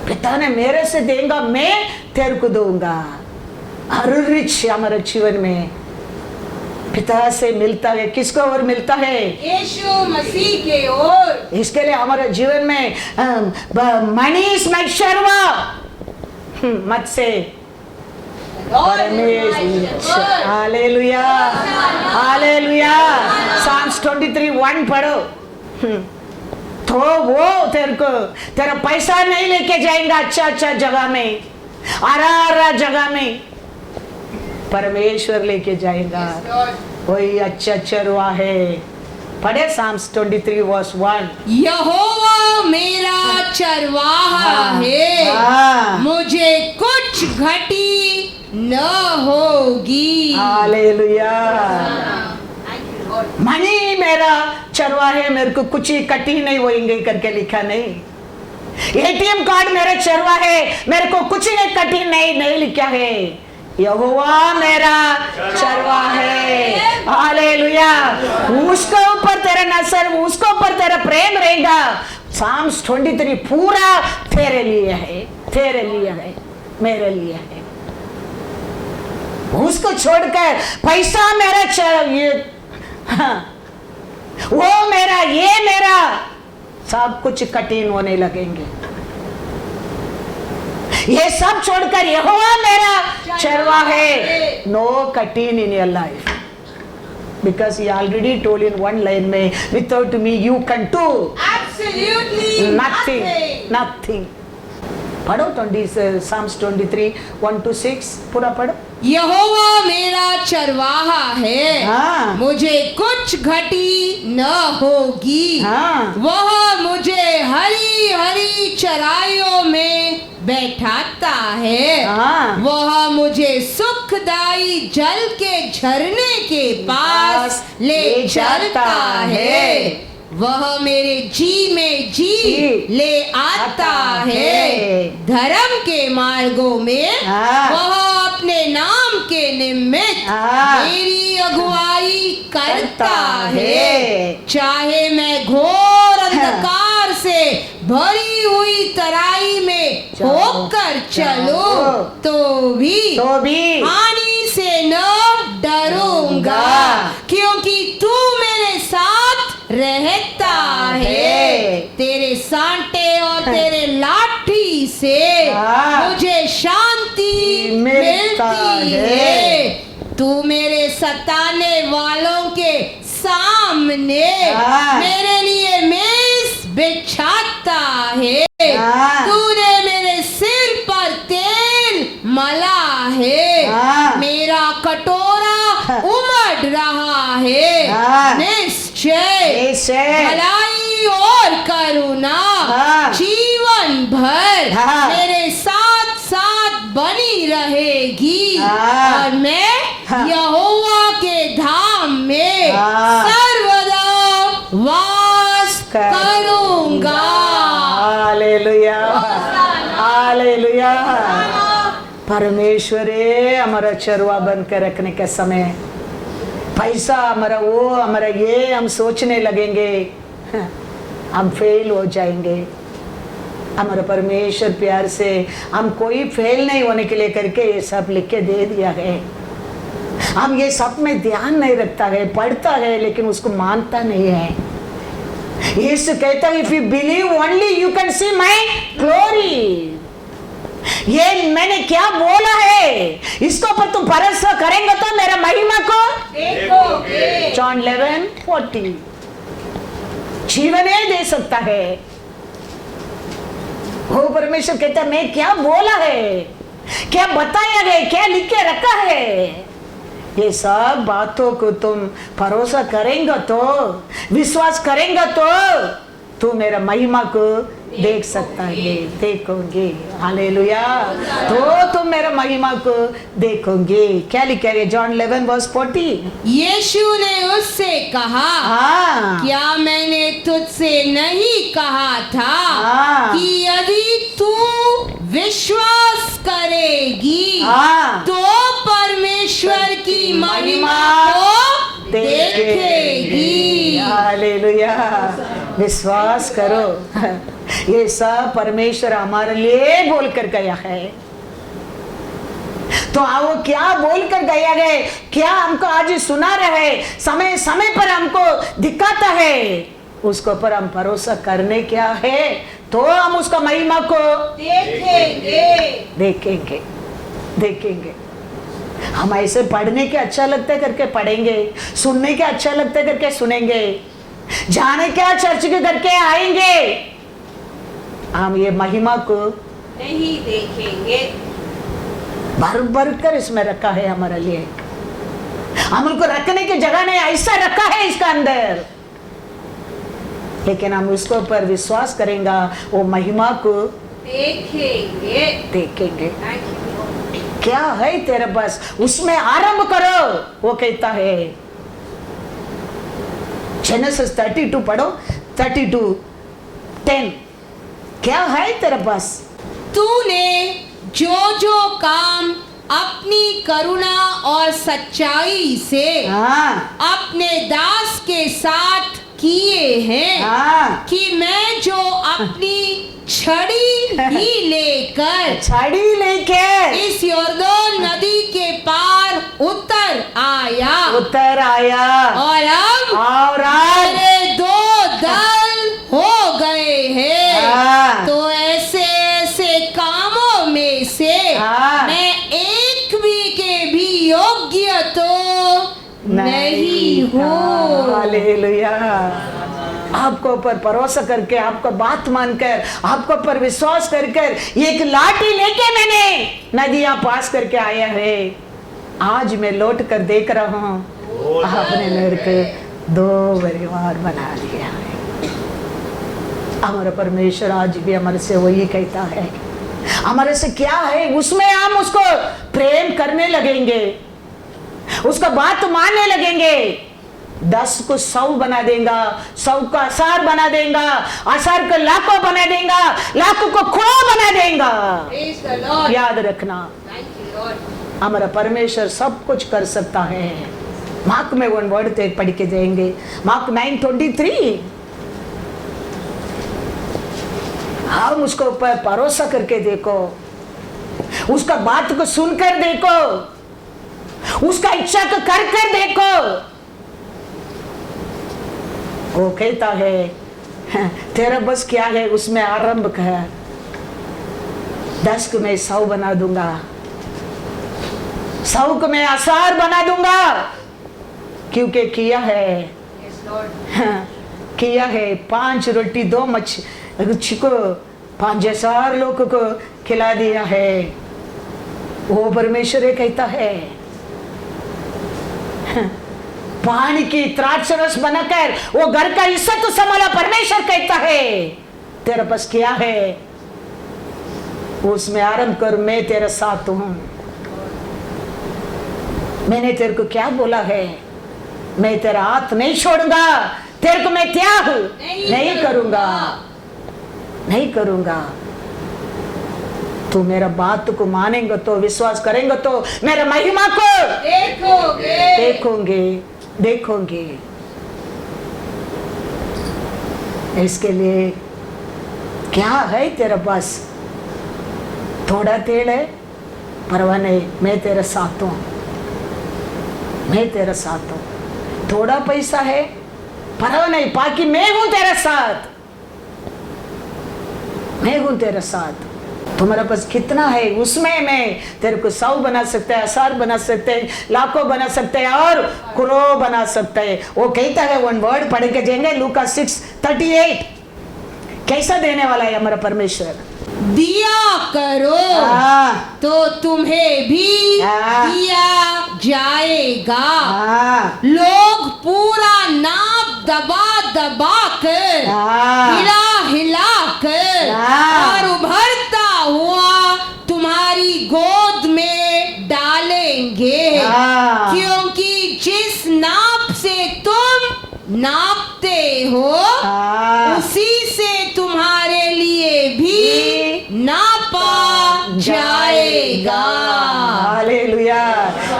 पिता ने मेरे से देगा, मैं तेरे को दूंगा। हर रिच हमारे जीवन में पिता से मिलता है। किसको और मिलता है? यीशु मसीह के ओर। इसके लिए हमारे जीवन में मनी इज माय शर्वा मत से परमेश्वर। Hallelujah, hallelujah. Psalms 23:1 पढ़ो। तो वो तेरे को तेरा पैसा नहीं लेके जाएगा अच्छा अच्छा जगह में, आरा जगह में, परमेश्वर लेके जाएगा। वही अच्छा चरवा है। पढ़े Psalms 23:1। यहोवा मेरा चरवाहा है, हाँ। मुझे कुछ घटी न होगी। हालेलुया। मनी मेरा चरवा है, मेरे को कुछ ही कटी नहीं होएंगे करके लिखा नहीं। एटीएम कार्ड मेरा चरवा है, मेरे को कुछ ही नहीं कटी नहीं लिखा है। यहोवा मेरा चरवा है। हालेलुया। उसके ऊपर तेरा नजर, उसके ऊपर तेरा प्रेम रहेगा। Psalms 23 पूरा तेरे लिए है, तेरे लिए है, मेरे लिए है। उसको छोड़कर पैसा मेरा चाहिए, हाँ, वो मेरा, ये मेरा, सब कुछ कठिन होने लगेंगे। ये सब छोड़कर यहोवा मेरा चरवा है। नो कठिन in your life, because he already told in one line में without me you can do Absolutely nothing. पढ़ो Psalms 23:1-6 पूरा पढ़ो। यहोवा मेरा चरवाहा है, हाँ। मुझे कुछ घटी न होगी। हाँ। वह मुझे हरी हरी चराइयों में बैठाता है। हाँ। वह मुझे सुखदाई जल के झरने के पास ले चलता है। वह मेरे जी में जी ले आता है। धर्म के मार्गों में हाँ। वह अपने नाम के निमित्त हाँ। मेरी अगुवाई करता है। चाहे मैं घोर अंधकार से भरी हुई तराई में होकर चलूं तो भी हानि से न डरूंगा, क्योंकि तू मेरे साथ रहता है। तेरे सांटे और तेरे लाठी से मुझे शांति मिलती है। तू मेरे सताने वालों के सामने मेरे लिए मेज बिछाता है। तूने मेरे सिर पर तेल मला है। मेरा कटोरा उमड़ रहा है। निश्चय भलाई और करुणा जीवन भर मेरे साथ साथ बनी रहेगी, और मैं यहोवा के धाम में सर्वदा वास करूंगा। Hallelujah, hallelujah. परमेश्वर हमारा चरवा बनकर रखने का समय, पैसा हमारा वो हमारा ये हम सोचने लगेंगे, हम फेल हो जाएंगे। हमारा परमेश्वर प्यार से हम कोई फेल नहीं होने के लिए करके ये सब लिख के दे दिया है। हम ये सब में ध्यान नहीं रखता है, पढ़ता है लेकिन उसको मानता नहीं है। यीशु कहता है if you believe only you can see my glory. ये मैंने क्या बोला है, इसको पर तुम भरोसा करेंगे तो मेरा महिमा को देखोगे। जॉन 11:40। जीवन ही दे सकता है। वो परमेश्वर कहता है मैं क्या बोला है, क्या बताया है, क्या लिख के रखा है, ये सब बातों को तुम भरोसा करेंगे तो, विश्वास करेंगे तो तू मेरा महिमा को देख सकता है, देखोगे। हालेलुया। तो तुम मेरा महिमा को देखोगे। क्या लिखा है जॉन 11:40? यीशु ने उससे कहा, हाँ, क्या मैंने तुझसे नहीं कहा था हाँ, कि यदि तू विश्वास करेगी हाँ, तो परमेश्वर की महिमा को देखेगी। हालेलुया। विश्वास करो। ये सब परमेश्वर हमारे लिए बोलकर गया है। तो वो क्या बोलकर गया है, क्या हमको आज सुना रहे, समय समय पर हमको दिखाता है, उसके ऊपर हम भरोसा करने क्या है तो हम उसका महिमा को देखेंगे। देखेंगे। हम ऐसे पढ़ने के अच्छा लगता है करके पढ़ेंगे, सुनने के अच्छा लगता है करके सुनेंगे, जाने क्या चर्च के करके आएंगे, हम ये महिमा को नहीं देखेंगे। भर भर कर इसमें रखा है हमारे लिए। हम उनको रखने की जगह नहीं, ऐसा रखा है इसका अंदर, लेकिन हम उसको पर विश्वास करेंगे, वो महिमा को देखेंगे। देखेंगे। क्या है तेरे पास, उसमें आरंभ करो। वो कहता है जेनेसिस 32 पढ़ो, 32:10। क्या है तेरे पास? तूने जो जो काम अपनी करुणा और सच्चाई से हाँ, अपने दास के साथ किए हैं, हाँ, कि मैं जो अपनी छड़ी ही लेकर छड़ी लेके इस यॉर्दन नदी के पार उतर आया, और अब मेरे दो दल हो गए हैं। हाँ, तो ऐसे ऐसे कामों में से हाँ, मैं एक भी के भी योग्य तो नहीं हूँ। हालेलुया। आपको ऊपर भरोसा करके, आपको बात मानकर, आपको ऊपर विश्वास कर एक लाठी लेके मैंने नदियां पास करके आया है। आज मैं लौट कर देख रहा हूँ, आपने मेरे को 2 परिवार बना लिया है। हमारा परमेश्वर आज भी हमारे से वही कहता है। हमारे से क्या है, उसमें हम उसको प्रेम करने लगेंगे, उसका बात मानने लगेंगे। 10 को 100 बना देगा, 100 को आसार बना देगा, आसार को लाखों बना देगा, लाखों को करोड़ बना देगा। याद रखना, हमारा परमेश्वर सब कुछ कर सकता है। मार्क में 1 वर्ड पढ़ के देंगे, मार्क 9:23। हम उसको ऊपर भरोसा करके देखो, उसका बात को सुनकर देखो, उसका इच्छा को कर देखो। वो कहता है तेरा बस क्या है, उसमें आरंभ कर। 10 को मैं 100 बना दूंगा, 100 को मैं आसार बना दूंगा, क्योंकि किया है, किया है। 5 रोटी 2 मच्छी को 5,000 लोगों को खिला दिया है। वो परमेश्वर कहता है पानी की द्राक्ष रस बनाकर वो घर का इज्जत संभाला। परमेश्वर कहता है तेरे पास क्या है, उसमें आरंभ कर, मैं तेरे साथ हूं। मैंने तेरे को क्या बोला है, मैं तेरा हाथ नहीं छोड़ूंगा, तेरे को मैं त्याग नहीं करूंगा, नहीं करूंगा। तू मेरा बात को मानेंगे तो, विश्वास करेंगे तो मेरा महिमा को देखोगे, देखोगे। इसके लिए क्या है तेरे पास? थोड़ा तेल है, परवाह नहीं, मैं तेरे साथ हूं। मैं तेरा साथ हूं। थोड़ा पैसा है परवाह नहीं, बाकी मैं हूं तेरा साथ, मैं हूं तेरा साथ। तुम्हारे पास कितना है उसमें मैं तेरे को 100 बना सकते हैं, 1000 बना सकते हैं, लाखों बना सकते हैं और करोड़ बना सकते हैं। वो कहता है, वन वर्ड पढ़ के जाएंगे, लूका 6:38। कैसा देने वाला है हमारा परमेश्वर? दिया करो तो तुम्हें भी दिया जाएगा। लोग पूरा नाप दबा दबा कर, हिला हिला कर और उभरता हुआ तुम्हारी गोद में डालेंगे, क्योंकि जिस नाप से तुम नापते हो उसी से तुम्हारे लिए भी नापा जाएगा। हालेलुया।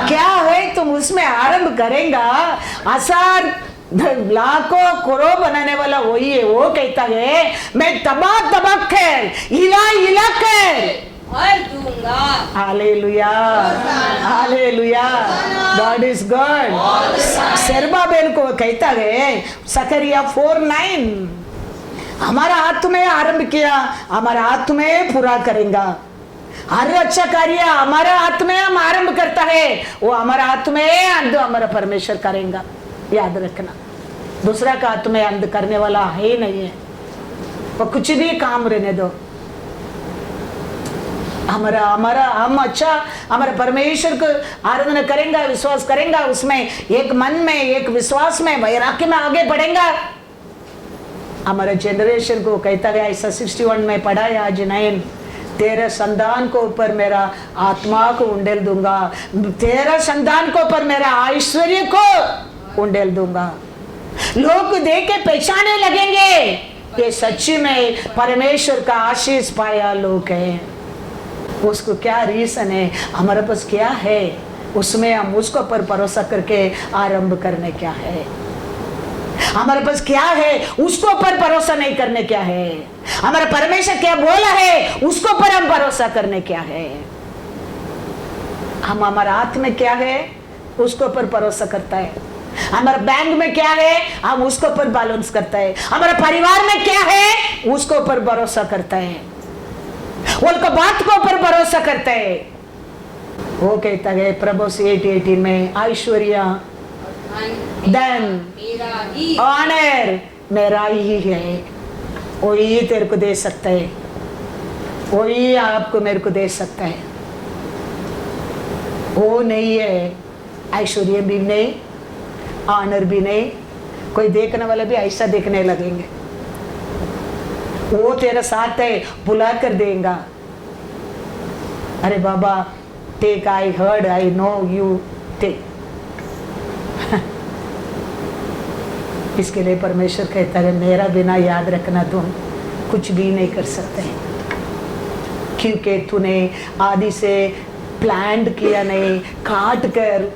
क्या है तुम उसमें आरंभ करेगा, 1000 लाखों करोड़ बनाने वाला वही है। वो कहता है मैं तबाह तबाह कर, हिला हिला कर भर दूंगा। Hallelujah, hallelujah, God is God. Zerubbabel को कहता है सकरिया 4:9, हमारा हाथ में आरंभ किया, हमारा हाथ में पूरा करेगा। हर अच्छा कार्य हमारा हाथ में हम आरंभ करता है, वो हमारा हाथ में अंत हमारा परमेश्वर करेगा। याद रखना, दूसरा का हाथ में अंत करने वाला है ही नहीं है। वो कुछ भी काम रहने दो, हमारा हमारा हम अच्छा हमारे परमेश्वर को आराधना करेंगे, विश्वास करेंगे, उसमें एक मन में एक विश्वास में वैराग्य में आगे बढ़ेगा। हमारे जनरेशन को कहता गया, ऐसा 61 में पढ़ा है आज 9, तेरे संतान को ऊपर मेरा आत्मा को उंडेल दूंगा, तेरे संतान को ऊपर मेरा ऐश्वर्य को उंडेल दूंगा। लोग देख के पहचाने लगेंगे ये सच्ची में परमेश्वर का आशीष पाया लोग हैं। उसको क्या रीजन है, हमारे पास क्या है, उसमें हम उसको पर भरोसा करके आरंभ करने क्या है। हमारे पास क्या है, उसको पर भरोसा नहीं करने क्या है। हमारा परमेश्वर क्या बोला है, उसको पर हम भरोसा करने क्या है। हम हमारा हाथ में क्या है, उसको पर भरोसा करता है। हमारे बैंक में क्या है, हम उसको पर बैलेंस करता है। हमारे परिवार में क्या है, उसको पर भरोसा करता है, उनका बात को पर भरोसा करता है। वो कहता है प्रभुस 8:18 में, ऐश्वर्य धन ऑनर मेरा ही है, वही तेरे को दे सकता है, वही आपको मेरे को दे सकता है। वो नहीं है, ऐश्वर्य भी नहीं, ऑनर भी नहीं। कोई देखने वाला भी ऐसा देखने लगेंगे, वो तेरा साथ है, बुला कर देगा। अरे बाबा take, I heard, I know you take. इसके लिए परमेश्वर कहता है मेरा बिना याद रखना तुम कुछ भी नहीं कर सकते, क्योंकि तूने आदि से प्लान किया नहीं, काट कर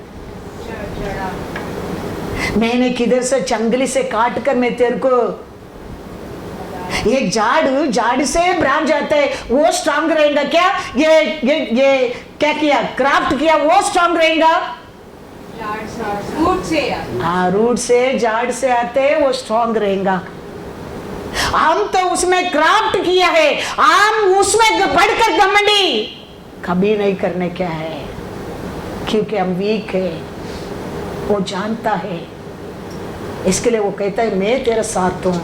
मैंने किधर से जंगली से काट कर मैं तेरे को ये झाड़ से ब्रांच जाता है, वो स्ट्रांग रहेगा क्या? ये क्या किया, क्राफ्ट किया, वो स्ट्रांग रहेगा। रूट से, हाँ रूट से झाड़ से आते हैं, वो स्ट्रांग रहेगा। हम तो उसमें क्राफ्ट किया है, हम उसमें पढ़कर घमंडी कभी नहीं करने क्या है, क्योंकि हम वीक है, वो जानता है। इसके लिए वो कहता है मैं तेरे साथ हूं,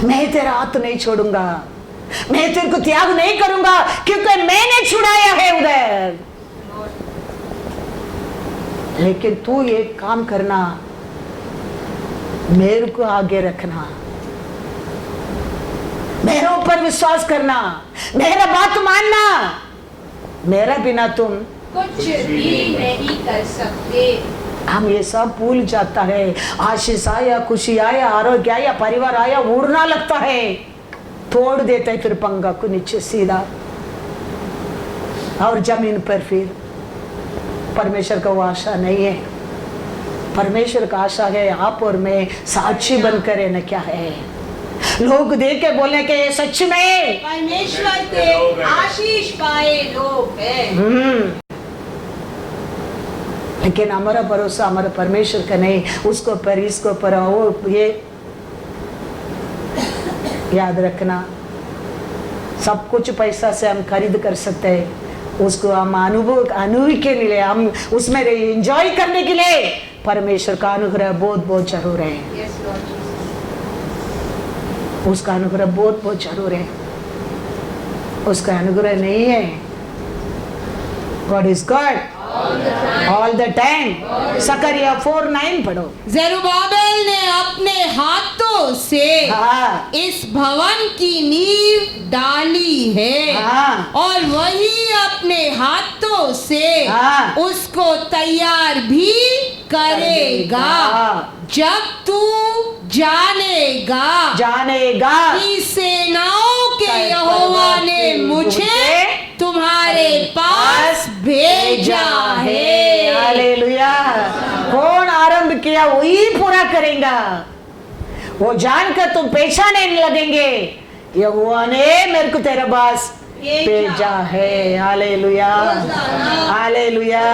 मैं तेरा हाथ नहीं छोड़ूंगा, मैं तेरे को त्याग नहीं करूंगा, क्योंकि मैंने छुड़ाया है उधर। लेकिन तू एक काम करना, मेरे को आगे रखना, मेरे ऊपर विश्वास करना, मेरा बात मानना, मेरा बिना तुम कुछ भी नहीं कर सकते। हम ये सब भूल जाता है। आशीष आया, खुशी आया, आरोग्य आया, परिवार आया, उड़ना लगता है, तोड़ देता है फिर पंगा को नीचे सीधा, और जमीन पर फिर परमेश्वर का वो आशा नहीं है। परमेश्वर का आशा है आप और मैं साक्षी बनकर रहना क्या है, लोग देख के बोले कि ये सच में परमेश्वर के आशीष पाए लोग हैं। लेकिन हमारा भरोसा हमारे परमेश्वर का नहीं, उसको पर इसको पर वो ये याद रखना, सब कुछ पैसा से हम खरीद कर सकते हैं, उसको हम अनुभव के लिए, हम उसमें एंजॉय करने के लिए परमेश्वर का अनुग्रह बहुत बहुत जरूर है। Yes, Lord Jesus. उसका अनुग्रह बहुत बहुत जरूर है। उसका अनुग्रह नहीं है, God is God all the time। Sakariya 4:9 पढ़ो। जरुब्बाबेल ने अपने हाथों से हाँ इस भवन की नींव डाली है, हाँ और वही अपने हाथों से हाँ। उसको तैयार भी करेगा। जब तू जानेगा कि सेनाओं के यहोवा ने मुझे तुम्हारे पास भेजा है। हालेलुया। कौन आरंभ किया वही पूरा करेगा। वो जानकर तुम पहचानने लगेंगे, यहोवा ने मेरे को तेरे पास भेजा है। Hallelujah, hallelujah.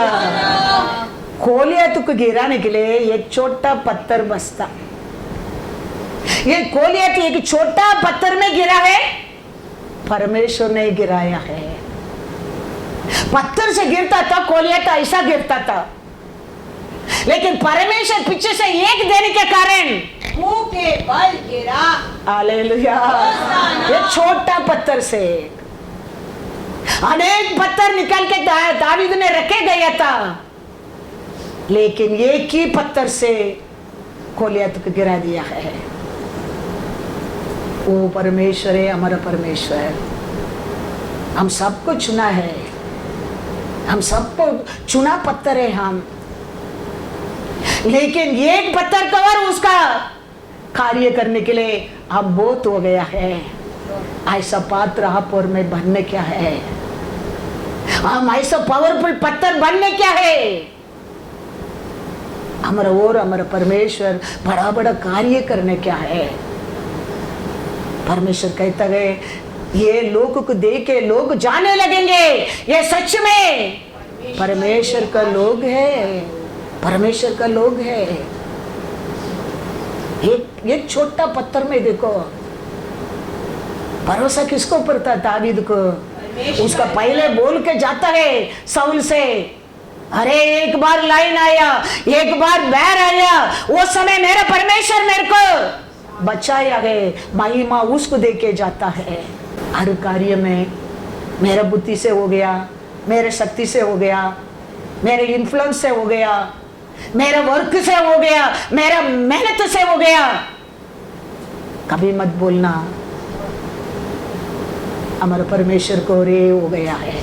गोलियत को गिराने के लिए एक छोटा पत्थर बसता, ये गोलियत एक छोटा पत्थर में गिरा है, परमेश्वर ने गिराया है। पत्थर से गिरता था, गोलियत ऐसा गिरता था, लेकिन परमेश्वर पीछे से एक देने के कारण मुंह के बल गिरा। हालेलुया। ये छोटा पत्थर से अनेक पत्थर निकाल के दावीद ने रखे गया था, लेकिन एक ही पत्थर से गोलियत को गिरा दिया है। वो परमेश्वर है, हमारा परमेश्वर। हम सबको चुना है, हम सबको चुना पत्थर है हम, लेकिन एक पत्थर कवर उसका कार्य करने के लिए हम बहुत हो गया है। ऐसा पात्र आप और में बनने क्या है, हम ऐसा पावरफुल पत्थर बनने क्या है। हमारा और हमारा परमेश्वर बड़ा बड़ा कार्य करने क्या है। परमेश्वर कहता है ये लोग को देख के लोग जाने लगेंगे ये सच में परमेश्वर का लोग है, परमेश्वर का लोग है। एक छोटा पत्थर में देखो भरोसा किसको ऊपर था, दावीद को। उसका पहले बोल के जाता है साउल से, अरे एक बार लाइन आया, एक बार बैर आया, वो समय मेरा परमेश्वर मेरे को बचाया है। महिमा उसको दे के जाता है। हर कार्य में मेरा बुद्धि से हो गया, मेरे शक्ति से हो गया, मेरे इन्फ्लुएंस से हो गया, मेरा वर्क से हो गया, मेरा मेहनत से हो गया। कभी मत बोलना हमारे परमेश्वर को रे हो गया है।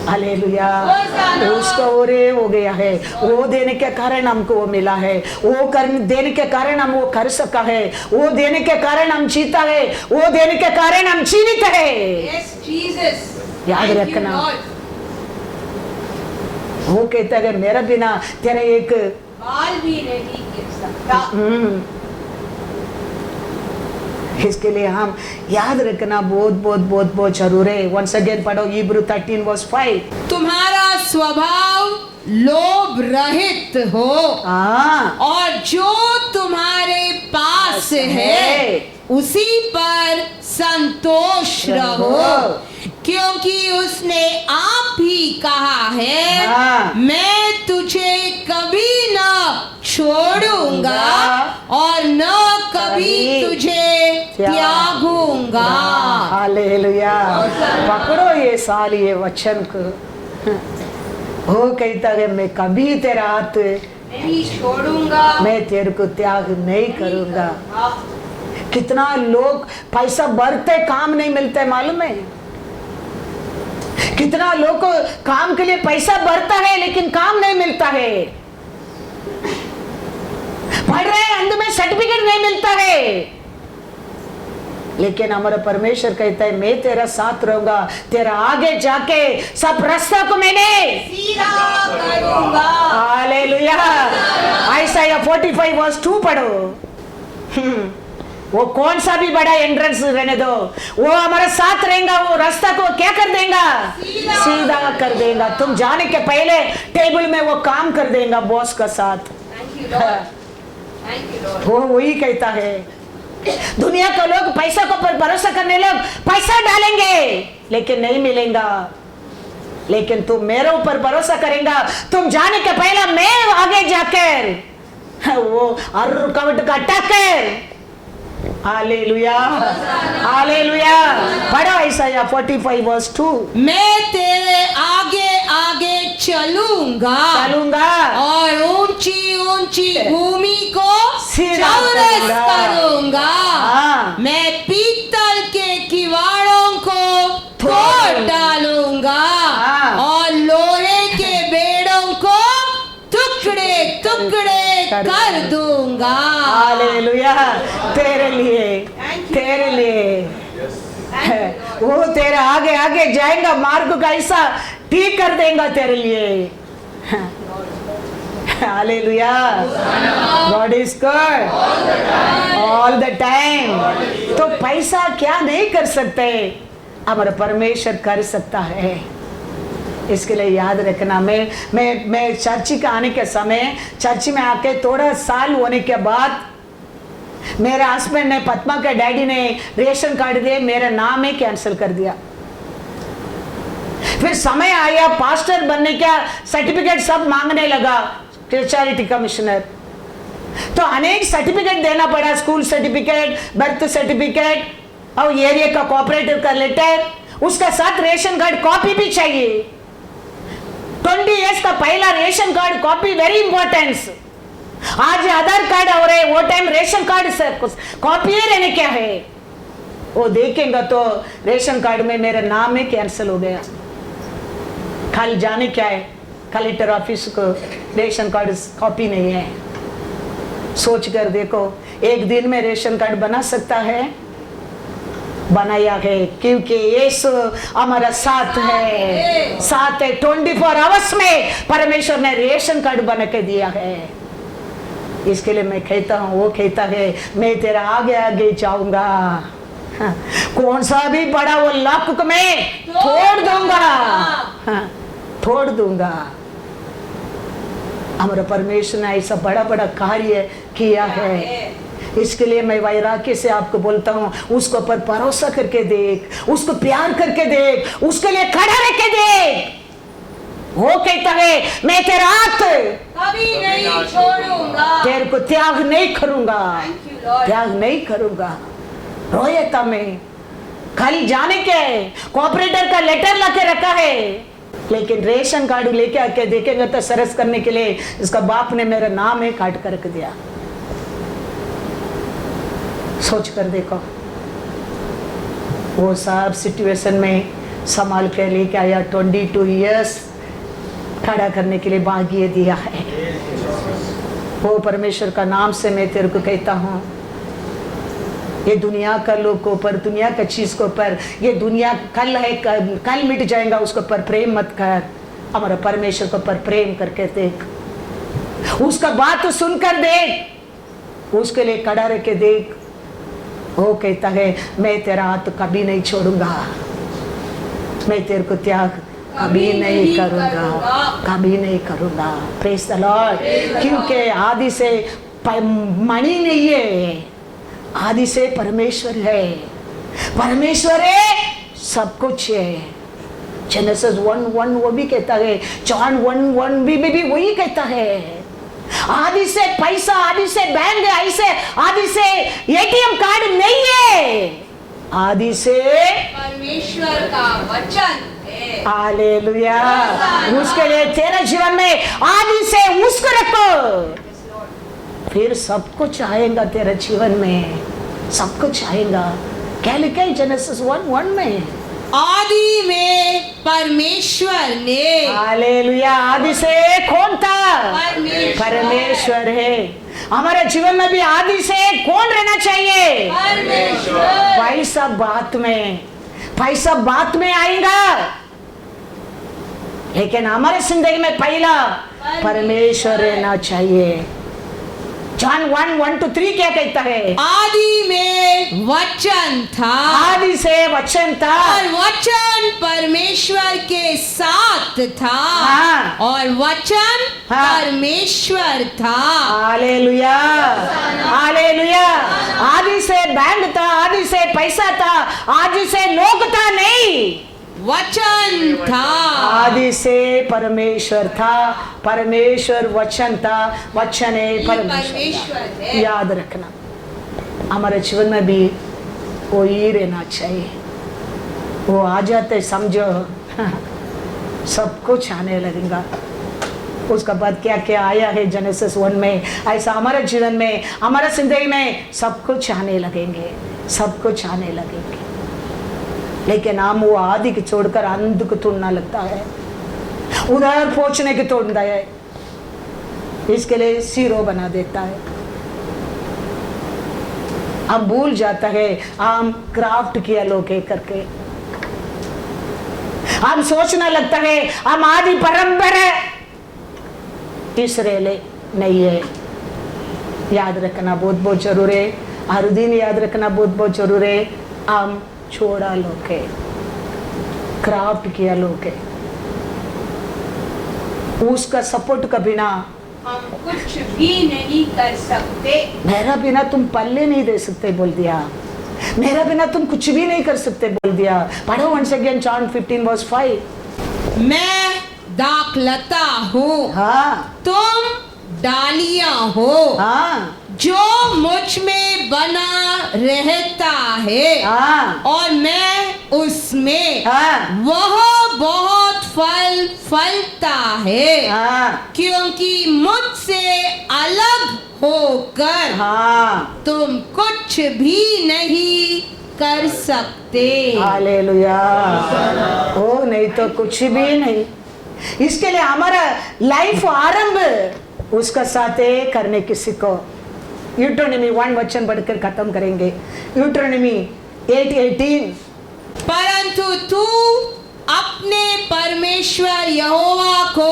हालेलुया। उसका वो रे हो गया है, वो देने के कारण हमको वो मिला है, वो देने के कारण हम वो कर सका है, वो देने के कारण हम जीता है, वो देने के कारण हम जीवित है। Yes, Jesus. याद रखना। वो कहता है मेरा बिना तेरा एक बाल भी नहीं गिर सकता। इसके लिए हम याद रखना बहुत बहुत बहुत बहुत जरूर है। वंस अगेन पढ़ो हिब्रू 13:5। तुम्हारा स्वभाव लोभ रहित हो, और जो तुम्हारे पास है उसी पर संतोष रहो, क्योंकि उसने आप ही कहा है मैं तुझे कभी न छोड़ूंगा और न कभी तुझे त्यागूंगा। हालेलुया। पकड़ो ये साल ये वचन को। वो कहता है मैं कभी तेरा हाथ नहीं छोड़ूंगा, मैं तेरे को त्याग नहीं करूंगा। कितना लोग पैसा भरते काम नहीं मिलता है मालूम है। कितना लोग को काम के लिए पैसा भरता है लेकिन काम नहीं मिलता है। पढ़ रहे हैं अंत में सर्टिफिकेट नहीं मिलता है, लेकिन हमारा परमेश्वर कहता है मैं तेरा साथ रहूंगा, तेरा आगे जाके सब रास्ता को मैंने सीधा करूंगा। हालेलुया। आइसाया 45:2 पढ़ो। वो कौन सा भी बड़ा एंट्रेंस रहने दो, वो हमारे साथ रहेगा, वो रास्ता को क्या कर देगा, सीधा कर देगा। तुम जाने के पहले टेबल में वो काम कर देगा बॉस का साथ। वो वही कहता है, दुनिया के लोग पैसा को पर भरोसा करने लोग पैसा डालेंगे लेकिन नहीं मिलेगा, लेकिन तुम मेरे ऊपर भरोसा करेगा, तुम जाने के पहले मैं आगे जाकर वो रुकावट का टक्कर। Hallelujah, hallelujah. पढ़ो ईसाया 45 वर्स 2। मैं तेरे आगे आगे चलूंगा और ऊंची ऊंची भूमि को चौरस करूंगा। मैं पीतल के किवाड़ों को तोड़ डालूंगा और लोहे के बेड़ों को टुकड़े टुकड़े कर दूंगा। हालेलुया। तेरे लिए, तेरे लिए वो तेरे आगे आगे जाएगा, मार्ग का ऐसा ठीक कर देगा तेरे लिए। Hallelujah. God is good all the time. तो पैसा क्या नहीं कर सकते, हमारा परमेश्वर कर सकता है। इसके लिए याद रखना। मैं चर्च के आने के समय, चर्च में आके थोड़ा साल होने के बाद मेरे हस्बैंड ने, पद्मा के डैडी ने रेशन कार्ड दे मेरा नाम ही कैंसिल कर दिया। फिर समय आया पास्टर बनने का सर्टिफिकेट सब मांगने लगा, चैरिटी कमिश्नर। तो अनेक सर्टिफिकेट देना पड़ा, स्कूल सर्टिफिकेट, बर्थ सर्टिफिकेट और एरिया का कोऑपरेटिव का लेटर, उसका साथ रेशन कार्ड कॉपी भी चाहिए। 20 इयर्स का पहला ration card copy very importance. आज आधार कार्ड और वो टाइम रेशन कार्ड से कॉपी ही रहने क्या है। वो देखेंगे तो रेशन कार्ड में मेरा नाम ही कैंसिल हो गया। कल जाने क्या है, कलेक्टर ऑफिस को रेशन कार्ड कॉपी नहीं है। सोच कर देखो, एक दिन में रेशन कार्ड बना सकता है? बनाया है, क्योंकि यीशु हमारा साथ है, साथ है। 24 आवर्स में परमेश्वर ने रेशन कार्ड बना के दिया है। इसके लिए मैं कहता हूँ, वो कहता है मैं तेरा आगे आगे जाऊंगा, कौन सा भी बड़ा वो लाख में तोड़ दूंगा, तोड़ दूंगा। हमारा परमेश्वर ने ऐसा बड़ा बड़ा कार्य किया है। इसके लिए मैं वैराग्य से आपको बोलता हूँ, उसको पर भरोसा करके देख, उसको प्यार करके देख, उसके लिए खड़ा रह के देख। वो कहता है मैं तेरा हाथ कभी नहीं छोड़ूंगा, तेरे को त्याग नहीं करूंगा, त्याग नहीं करूंगा। रोयता में खाली जाने के कोऑपरेटर का लेटर लाके रखा है, लेकिन रेशन कार्ड लेके आके देखेंगे तो सरस करने के लिए इसका बाप ने मेरा नाम है काट कर रख दिया। सोच कर देखो, वो सब सिचुएशन में संभाल के लेके आया। 22 इयर्स खड़ा करने के लिए भाग्य दिया है। वो परमेश्वर का नाम से मैं तेरे को कहता हूँ, ये दुनिया का लोग को पर, दुनिया का चीज को पर, ये दुनिया कल है, कल मिट जाएगा, उसको पर प्रेम मत कर। हमारा परमेश्वर को पर प्रेम करके देख, उसका बात सुनकर देख, उसके लिए खड़ा रह के देख। वो कहता है मैं तेरा हाथ कभी नहीं छोड़ूंगा, मैं तेरे को त्याग कभी नहीं करूंगा, कभी नहीं करूंगा। Praise the Lord. क्योंकि आदि से मणि नहीं है, आदि से परमेश्वर है, परमेश्वर है, सब कुछ है। जेनेसिस 1:1 वो भी कहता है, जॉन 1:1 भी वही कहता है। आदि से पैसा, आदि से बैंक, ऐसे आदि से एटीएम कार्ड नहीं है, आदि से परमेश्वर का वचन है। हालेलुया। उसके लिए तेरे जीवन में आदि से उसको रखो, फिर सब कुछ आएगा तेरे जीवन में, सब कुछ आएगा। क्या लिखा है जेनेसिस 1:1 में? आदि में परमेश्वर ने। हालेलुया। आदि से कौन था? परमेश्वर है। हमारे जीवन में भी आदि से कौन रहना चाहिए? परमेश्वर। पैसा बात में, पैसा बात में आएगा, लेकिन हमारे जिंदगी में पहला परमेश्वर रहना चाहिए। जॉन 1:1-3 क्या कहता है? आदि में वचन था आदि से वचन था और वचन परमेश्वर के साथ था हाँ। और वचन हाँ। परमेश्वर था। Hallelujah, hallelujah. आदि से बैंड था, आदि से पैसा था, आदि से लोग था नहीं, वचन था। आदि से परमेश्वर था, परमेश्वर वचन था, वचन है ये परमेश्वर परमेश्वर था। है। याद रखना, हमारे जीवन में भी वो ही रहना चाहिए। वो आ जाते समझो सब कुछ आने लगेगा। उसका बाद क्या क्या आया है जेनेसिस 1 में, ऐसा हमारे जीवन में, हमारे जिंदगी में सब कुछ आने लगेंगे, सब कुछ आने लगेंगे। लेकिन हम वो आदि को छोड़कर अंध को तोड़ना लगता है, उधर पहुंचने की तोड़ता है, इसके लिए सीरो बना देता है। हम भूल जाता है हम क्राफ्ट किया लोग करके, हम सोचने लगता है हम आदि परंपरा है, तीसरे ले नहीं है। याद रखना बहुत बहुत जरूर है, हर दिन याद रखना बहुत बहुत जरूर है। हम छोड़ा लोग है, क्राफ्ट किया लोग है, उसका सपोर्ट का बिना हम कुछ भी नहीं कर सकते। मेरा बिना तुम पल्ले नहीं दे सकते बोल दिया, मेरा बिना तुम कुछ भी नहीं कर सकते बोल दिया। पढ़ो once again John 15:5। मैं दाखलता हूँ, हाँ तुम डालियां हो। हाँ जो मुझ में बना रहता है हाँ और मैं उसमें, हाँ वह बहुत फल फलता है, हाँ क्योंकि मुझसे अलग होकर हाँ। तुम कुछ भी नहीं कर सकते। हालेलुया। ओ नहीं तो कुछ भी नहीं। इसके लिए हमारा लाइफ आरंभ उसका साथ करने की सीखो। यूट्रोनमी 1 वचन बढ़कर खत्म करेंगे। यूट्रोनमी 8:18। परंतु तू अपने परमेश्वर यहोवा को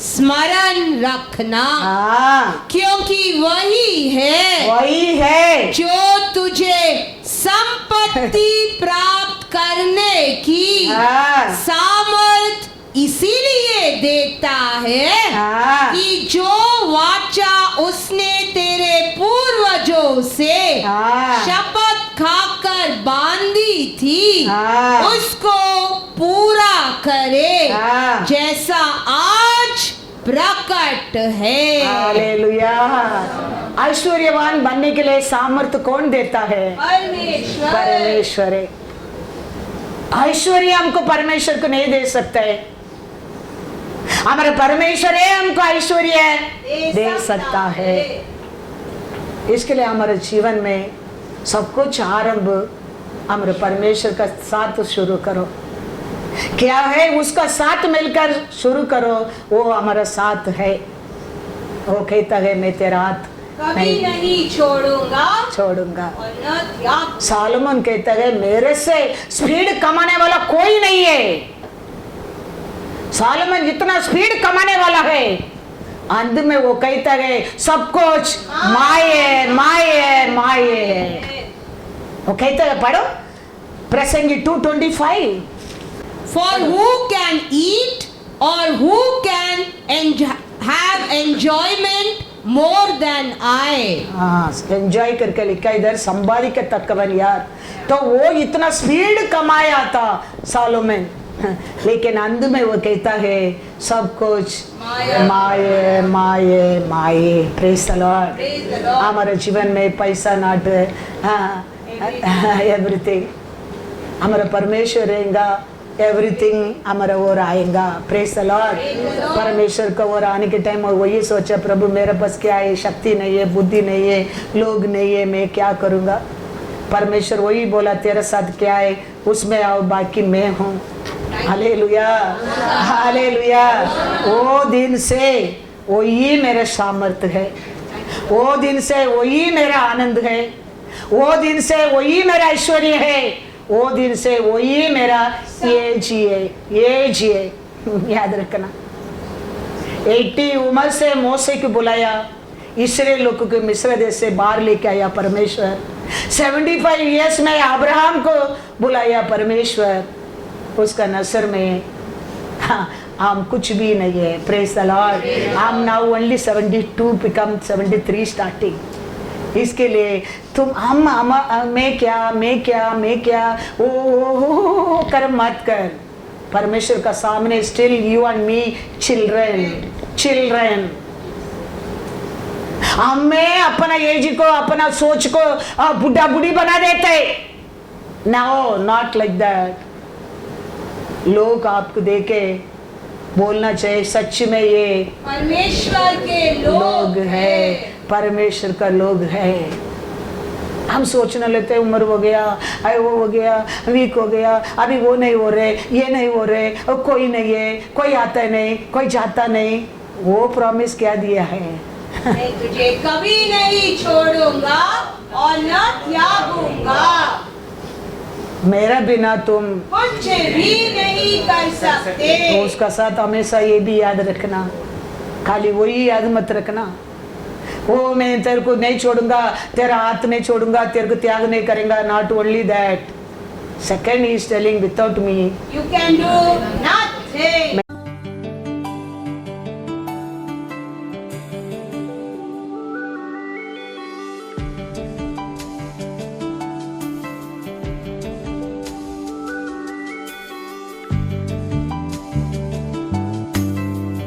स्मरण रखना, हाँ क्योंकि वही है वही है जो तुझे संपत्ति प्राप्त करने की हाँ सामर्थ इसीलिए देता है हाँ कि जो वाचा उसने तेरे पूर्वजों से हाँ शपथ खाकर बांधी थी हाँ उसको पूरा करे, हाँ। जैसा आज प्रकट है। हालेलुया। ऐश्वर्यवान बनने के लिए सामर्थ्य कौन देता है? परमेश्वर। परमेश्वर है। ऐश्वर्य हमको परमेश्वर को नहीं दे सकता है, हमारा परमेश्वर है हमको ऐश्वर्य दे सकता है। इसके लिए हमारे जीवन में सब कुछ आरंभ हमारे परमेश्वर का साथ शुरू करो। क्या है उसका साथ मिलकर शुरू करो, वो हमारा साथ है। वो कहता है मैं तेरा हाथ कभी नहीं छोड़ूंगा छोड़ूंगा। और न त्याग। सालोमन कहता है मेरे से स्पीड कमाने वाला कोई नहीं है। सालोमन जितना स्पीड कमाने वाला है, अंत में वो कहता है सब कुछ माये माये माये। वो कहता है, पढ़ो प्रसंगी 2:25। For who can eat or who can have enjoyment more than I? हाँ एंजॉय करके लिखा इधर, संभाली के तकवन यार। तो वो इतना स्पीड कमाया था सालोमन, लेकिन अंत में वो कहता है सब कुछ माये माये माये। Praise the Lord. हमारे जीवन में पैसा नाट एवरीथिंग, हमारा परमेश्वर रहेगा, एवरीथिंग हमारा ओर आएगा। Praise the Lord. परमेश्वर का ओर आने के टाइम और वही सोचा प्रभु मेरे पास क्या है, शक्ति नहीं है, बुद्धि नहीं है, लोग नहीं है, मैं क्या करूँगा। परमेश्वर वही बोला तेरे साथ क्या है उसमें आओ, बाकी मैं हूँ। Hallelujah hallelujah. वो दिन से वही मेरा सामर्थ्य है, वो दिन से वही मेरा आनंद है, वो दिन से वही मेरा ऐश्वर्य है, वो दिन से वही मेरा ये जिए। याद रखना। 80 उम्र से मोसे को बुलाया, इसराइल लोगों को मिस्र देश से बाहर लेके आया परमेश्वर। 75 इयर्स में अब्राहम को बुलाया परमेश्वर। उसका नसर में हम कुछ भी नहीं है। Praise the Lord. हम नाउ ओनली 72 बिकम 73 स्टार्टिंग। इसके लिए तुम हम मैं क्या ओ कर मत कर। परमेश्वर का सामने still you and me children. हमें अपना एज को अपना सोच को बुढ़ा बुढ़ी बना देते। No not like that. लोग आपको देखे बोलना चाहिए सच में ये परमेश्वर के लोग हैं, परमेश्वर का लोग है। हम सोचने लगते हैं उम्र हो गया, अरे वो हो गया, वीक हो गया, अभी वो नहीं हो रहे, ये नहीं हो रहे, और कोई नहीं है, कोई आता नहीं, कोई जाता नहीं। वो प्रॉमिस क्या दिया है? मैं तुझे कभी नहीं छोड़ूंगा और न त्यागूंगा। मेरा बिना तुम कुछ भी नहीं कर सकते। तो उसका साथ हमेशा ये भी याद रखना, खाली वही याद मत रखना, वो मैं तेरे को नहीं छोड़ूंगा, तेरा हाथ नहीं छोड़ूंगा, तेरे को त्याग नहीं करेंगा। Not only that, second he is telling without me You can do nothing.